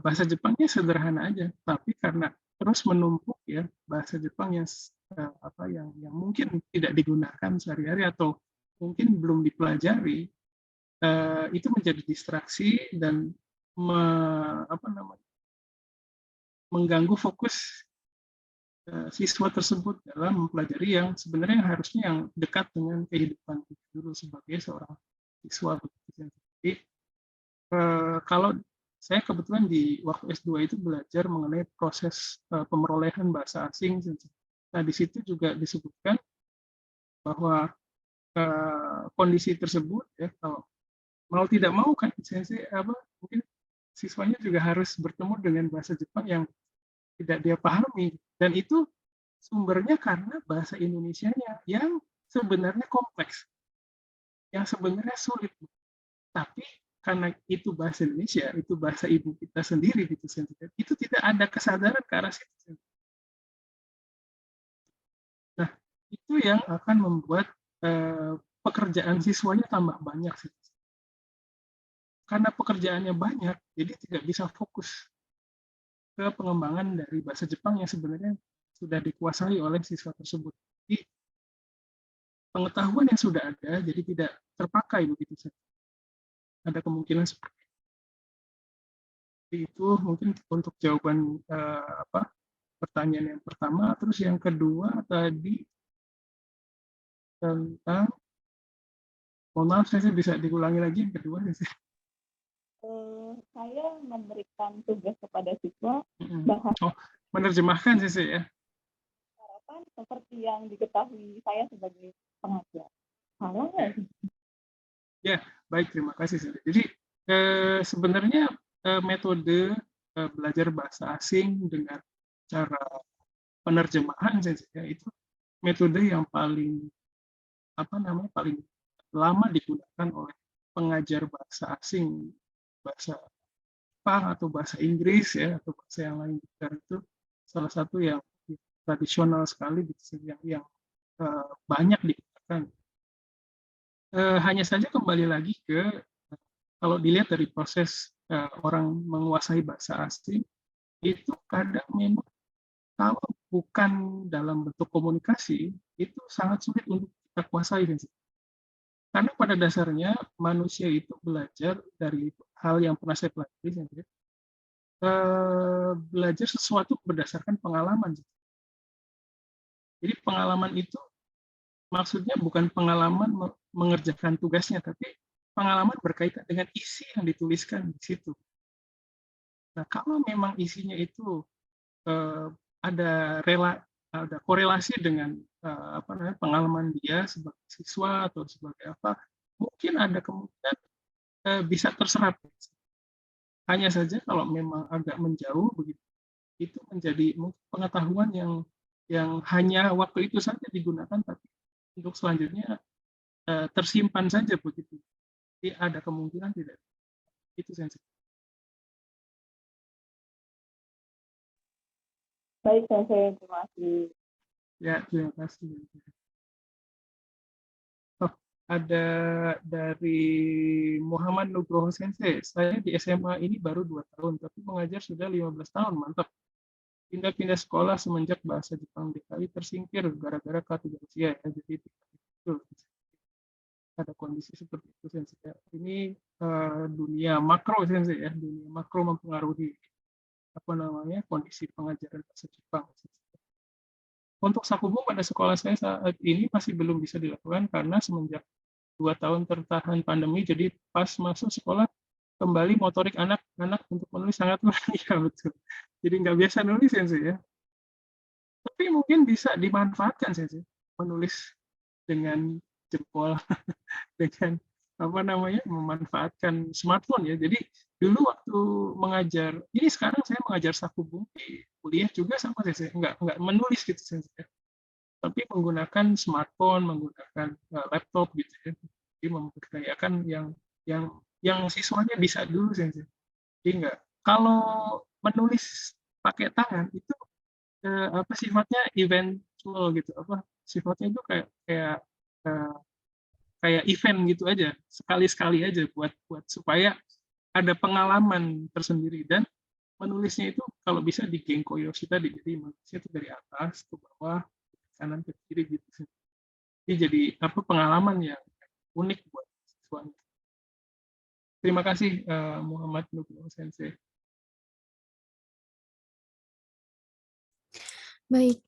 bahasa Jepangnya sederhana aja, tapi karena terus menumpuk ya bahasa Jepang yang yang mungkin tidak digunakan sehari-hari atau mungkin belum dipelajari, itu menjadi distraksi dan mengganggu fokus siswa tersebut dalam mempelajari yang sebenarnya harusnya yang dekat dengan kehidupan dulu sebagai seorang siswa. kalau saya kebetulan di waktu S2 itu belajar mengenai proses pemerolehan bahasa asing. Nah, di situ juga disebutkan bahwa kondisi tersebut ya, kalau mau tidak mau kan mungkin siswanya juga harus bertemu dengan bahasa Jepang yang tidak dia pahami, dan itu sumbernya karena bahasa Indonesianya yang sebenarnya kompleks, yang sebenarnya sulit, tapi karena itu bahasa Indonesia, itu bahasa ibu kita sendiri gitu, itu tidak ada kesadaran ke arah situ. Nah, itu yang akan membuat pekerjaan siswanya tambah banyak sih. Karena pekerjaannya banyak, jadi tidak bisa fokus ke pengembangan dari bahasa Jepang yang sebenarnya sudah dikuasai oleh siswa tersebut. Jadi pengetahuan yang sudah ada jadi tidak terpakai begitu saja. Ada kemungkinan seperti itu. Mungkin untuk jawaban pertanyaan yang pertama. Terus yang kedua tadi tentang, mohon maaf saya bisa diulangi lagi yang kedua. Saya memberikan tugas kepada siswa bahasa menerjemahkan sih ya. harapan seperti yang diketahui saya sebagai pengajar. Salah nggak sih? Ya, baik, terima kasih. Jadi sebenarnya metode belajar bahasa asing dengan cara penerjemahan ya, itu metode yang paling paling lama digunakan oleh pengajar bahasa asing, bahasa Jepang atau bahasa Inggris ya, atau bahasa yang lain. Dan itu salah satu yang tradisional sekali yang banyak digunakan. Hanya saja kembali lagi ke, kalau dilihat dari proses orang menguasai bahasa asing, itu kadang memang kalau bukan dalam bentuk komunikasi, itu sangat sulit untuk kita kuasai. Karena pada dasarnya manusia itu belajar dari hal yang pernah saya pelajari, belajar sesuatu berdasarkan pengalaman. Jadi pengalaman itu maksudnya bukan pengalaman mengerjakan tugasnya, tapi pengalaman berkaitan dengan isi yang dituliskan di situ. Nah, kalau memang isinya itu ada korelasi dengan pengalaman dia sebagai siswa atau sebagai apa, mungkin ada kemungkinan bisa terserap. Hanya saja kalau memang agak menjauh begitu, itu menjadi pengetahuan yang hanya waktu itu saja digunakan, tapi untuk selanjutnya tersimpan saja begitu. Jadi ada kemungkinan tidak. Itu saja. Baik, saya terima kasih. Ya, terima kasih. Ada dari Muhammad Nugroho Sensei. Saya di SMA ini baru 2 tahun, tapi mengajar sudah 15 tahun. Mantap. Pindah-pindah sekolah semenjak bahasa Jepang DKI tersingkir gara-gara K3 usia. Ya. Jadi itu ada kondisi seperti itu, Sensei. Ini dunia makro, Sensei, ya. Dunia makro mempengaruhi kondisi pengajaran bahasa Jepang. Untuk sakubu pada sekolah saya saat ini masih belum bisa dilakukan karena semenjak 2 tahun tertahan pandemi, jadi pas masuk sekolah kembali motorik anak-anak untuk menulis sangat luar biasa, betul. Jadi nggak biasa nulis ya. Tapi mungkin bisa dimanfaatkan sih, menulis dengan jempol, dengan memanfaatkan smartphone ya. Jadi dulu waktu mengajar, ini sekarang saya mengajar sakubu di kuliah juga sama sih, nggak menulis gitu sih. Tapi menggunakan smartphone, menggunakan laptop gitu ya. Jadi memberdayakan yang siswanya bisa dulu sih. Jadi enggak. Kalau menulis pakai tangan itu sifatnya eventual gitu, sifatnya itu kayak event gitu aja, sekali-sekali aja buat supaya ada pengalaman tersendiri. Dan menulisnya itu kalau bisa di Genko Yoshida, jadi menulisnya itu dari atas ke bawah, kanan ke kiri gitu. Ini jadi pengalaman yang unik buat siswanya. Terima kasih Muhammad Nugroho Sensei. Baik,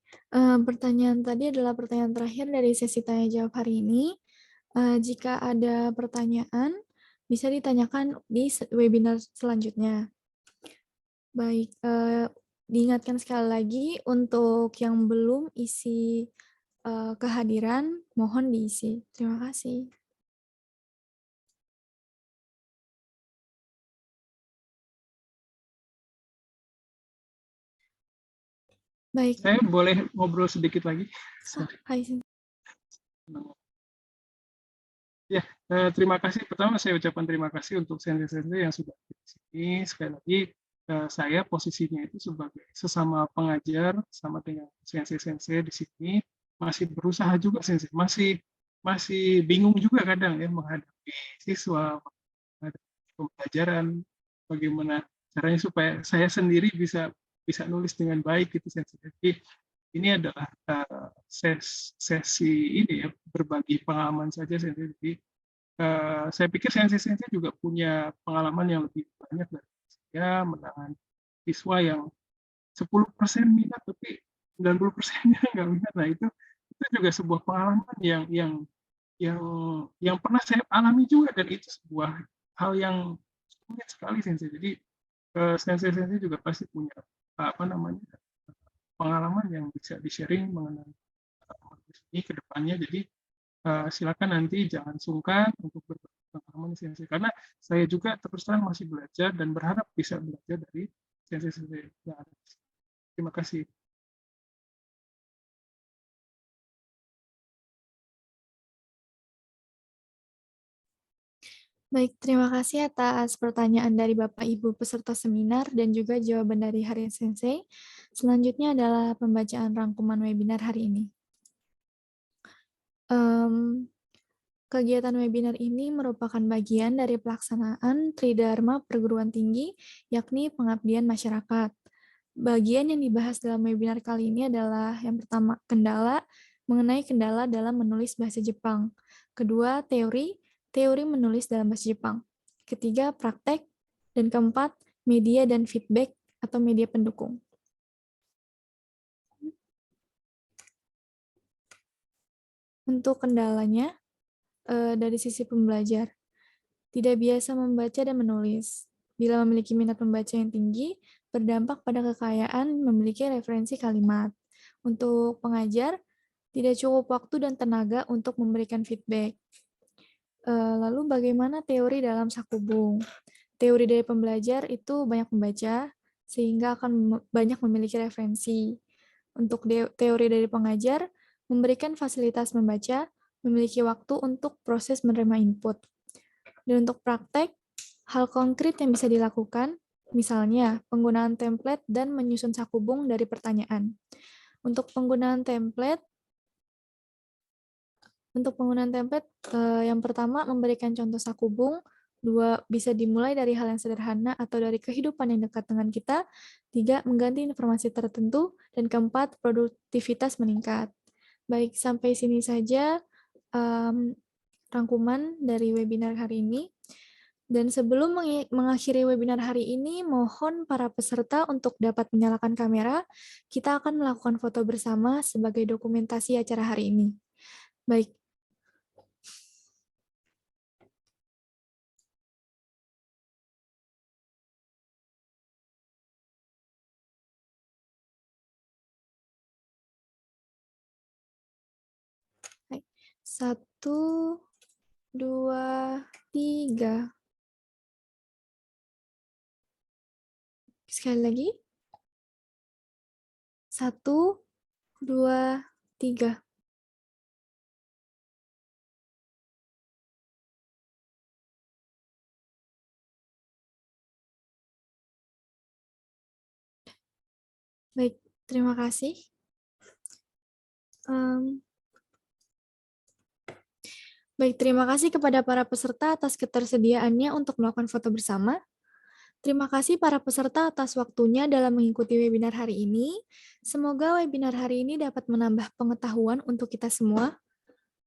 pertanyaan tadi adalah pertanyaan terakhir dari sesi tanya jawab hari ini. Jika ada pertanyaan, bisa ditanyakan di webinar selanjutnya. Baik, diingatkan sekali lagi untuk yang belum isi kehadiran, mohon diisi. Terima kasih. Baik. Saya boleh ngobrol sedikit lagi? Hai. Ya, terima kasih. Pertama saya ucapkan terima kasih untuk sensei-sensei yang sudah di sini. Sekali lagi, saya posisinya itu sebagai sesama pengajar sama dengan sensei-sensei di sini masih berusaha juga sensei, masih bingung juga kadang ya menghadapi siswa, menghadapi pembelajaran, bagaimana caranya supaya saya sendiri bisa nulis dengan baik gitu sensei. Jadi ini adalah sesi ini ya berbagi pengalaman saja sensei. Jadi saya pikir sensei-sensei juga punya pengalaman yang lebih banyak dari saya menangani siswa yang 10% minat tapi 90%-nya nggak minat. Nah itu juga sebuah pengalaman yang pernah saya alami juga, dan itu sebuah hal yang sulit sekali sensei. Jadi sensei-sensei juga pasti punya pengalaman yang bisa di-sharing mengenai ini ke depannya. Jadi silakan nanti jangan sungkan untuk berbagi pengalaman sensei, karena saya juga terus terang masih belajar dan berharap bisa belajar dari sensei-sensei yang ada. Terima kasih. Baik, terima kasih atas pertanyaan dari Bapak Ibu peserta seminar dan juga jawaban dari Harian Sensei. Selanjutnya adalah pembacaan rangkuman webinar hari ini. Kegiatan webinar ini merupakan bagian dari pelaksanaan Tridharma Perguruan Tinggi, yakni pengabdian masyarakat. Bagian yang dibahas dalam webinar kali ini adalah yang pertama, mengenai kendala dalam menulis bahasa Jepang. Kedua, teori menulis dalam bahasa Jepang. Ketiga, praktek. Dan keempat, media dan feedback atau media pendukung. Untuk kendalanya, dari sisi pembelajar, tidak biasa membaca dan menulis. Bila memiliki minat membaca yang tinggi, berdampak pada kekayaan memiliki referensi kalimat. Untuk pengajar, tidak cukup waktu dan tenaga untuk memberikan feedback. Lalu bagaimana teori dalam Sakubung? Teori dari pembelajar itu banyak membaca, sehingga akan banyak memiliki referensi. Untuk teori dari pengajar, memberikan fasilitas membaca, memiliki waktu untuk proses menerima input. Dan untuk praktek, hal konkret yang bisa dilakukan, misalnya penggunaan template dan menyusun sakubung dari pertanyaan. Untuk penggunaan template, yang pertama memberikan contoh sakubung, 2 bisa dimulai dari hal yang sederhana atau dari kehidupan yang dekat dengan kita, 3 mengganti informasi tertentu, dan keempat produktivitas meningkat. Baik, sampai sini saja rangkuman dari webinar hari ini. Dan sebelum mengakhiri webinar hari ini, mohon para peserta untuk dapat menyalakan kamera. Kita akan melakukan foto bersama sebagai dokumentasi acara hari ini. Baik. Baik. 1, 2, 3. Sekali lagi. 1, 2, 3. Baik, terima kasih. Baik, terima kasih kepada para peserta atas ketersediaannya untuk melakukan foto bersama. Terima kasih para peserta atas waktunya dalam mengikuti webinar hari ini. Semoga webinar hari ini dapat menambah pengetahuan untuk kita semua.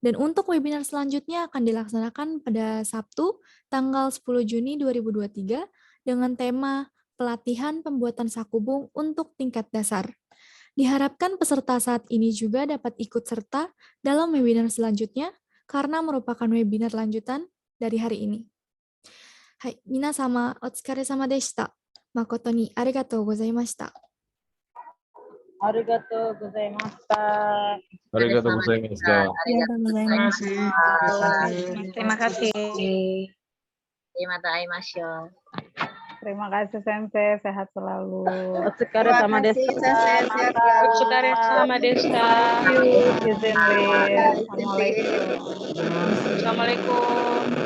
Dan untuk webinar selanjutnya akan dilaksanakan pada Sabtu, tanggal 10 Juni 2023, dengan tema pelatihan pembuatan sakubung untuk tingkat dasar. Diharapkan peserta saat ini juga dapat ikut serta dalam webinar selanjutnya, karena merupakan webinar lanjutan dari hari ini. はい、皆様お疲れ様でした。誠にありがとうございました。ありがとうございました。ありがとうございました。ありがとうございま Terima す。 kasih. Terima kasih. Terima kasih. Terima kasih Sensei, sehat selalu. Otsukare sama desu. Otsukare sama desa. Izin, Lin. Assalamualaikum. Assalamualaikum.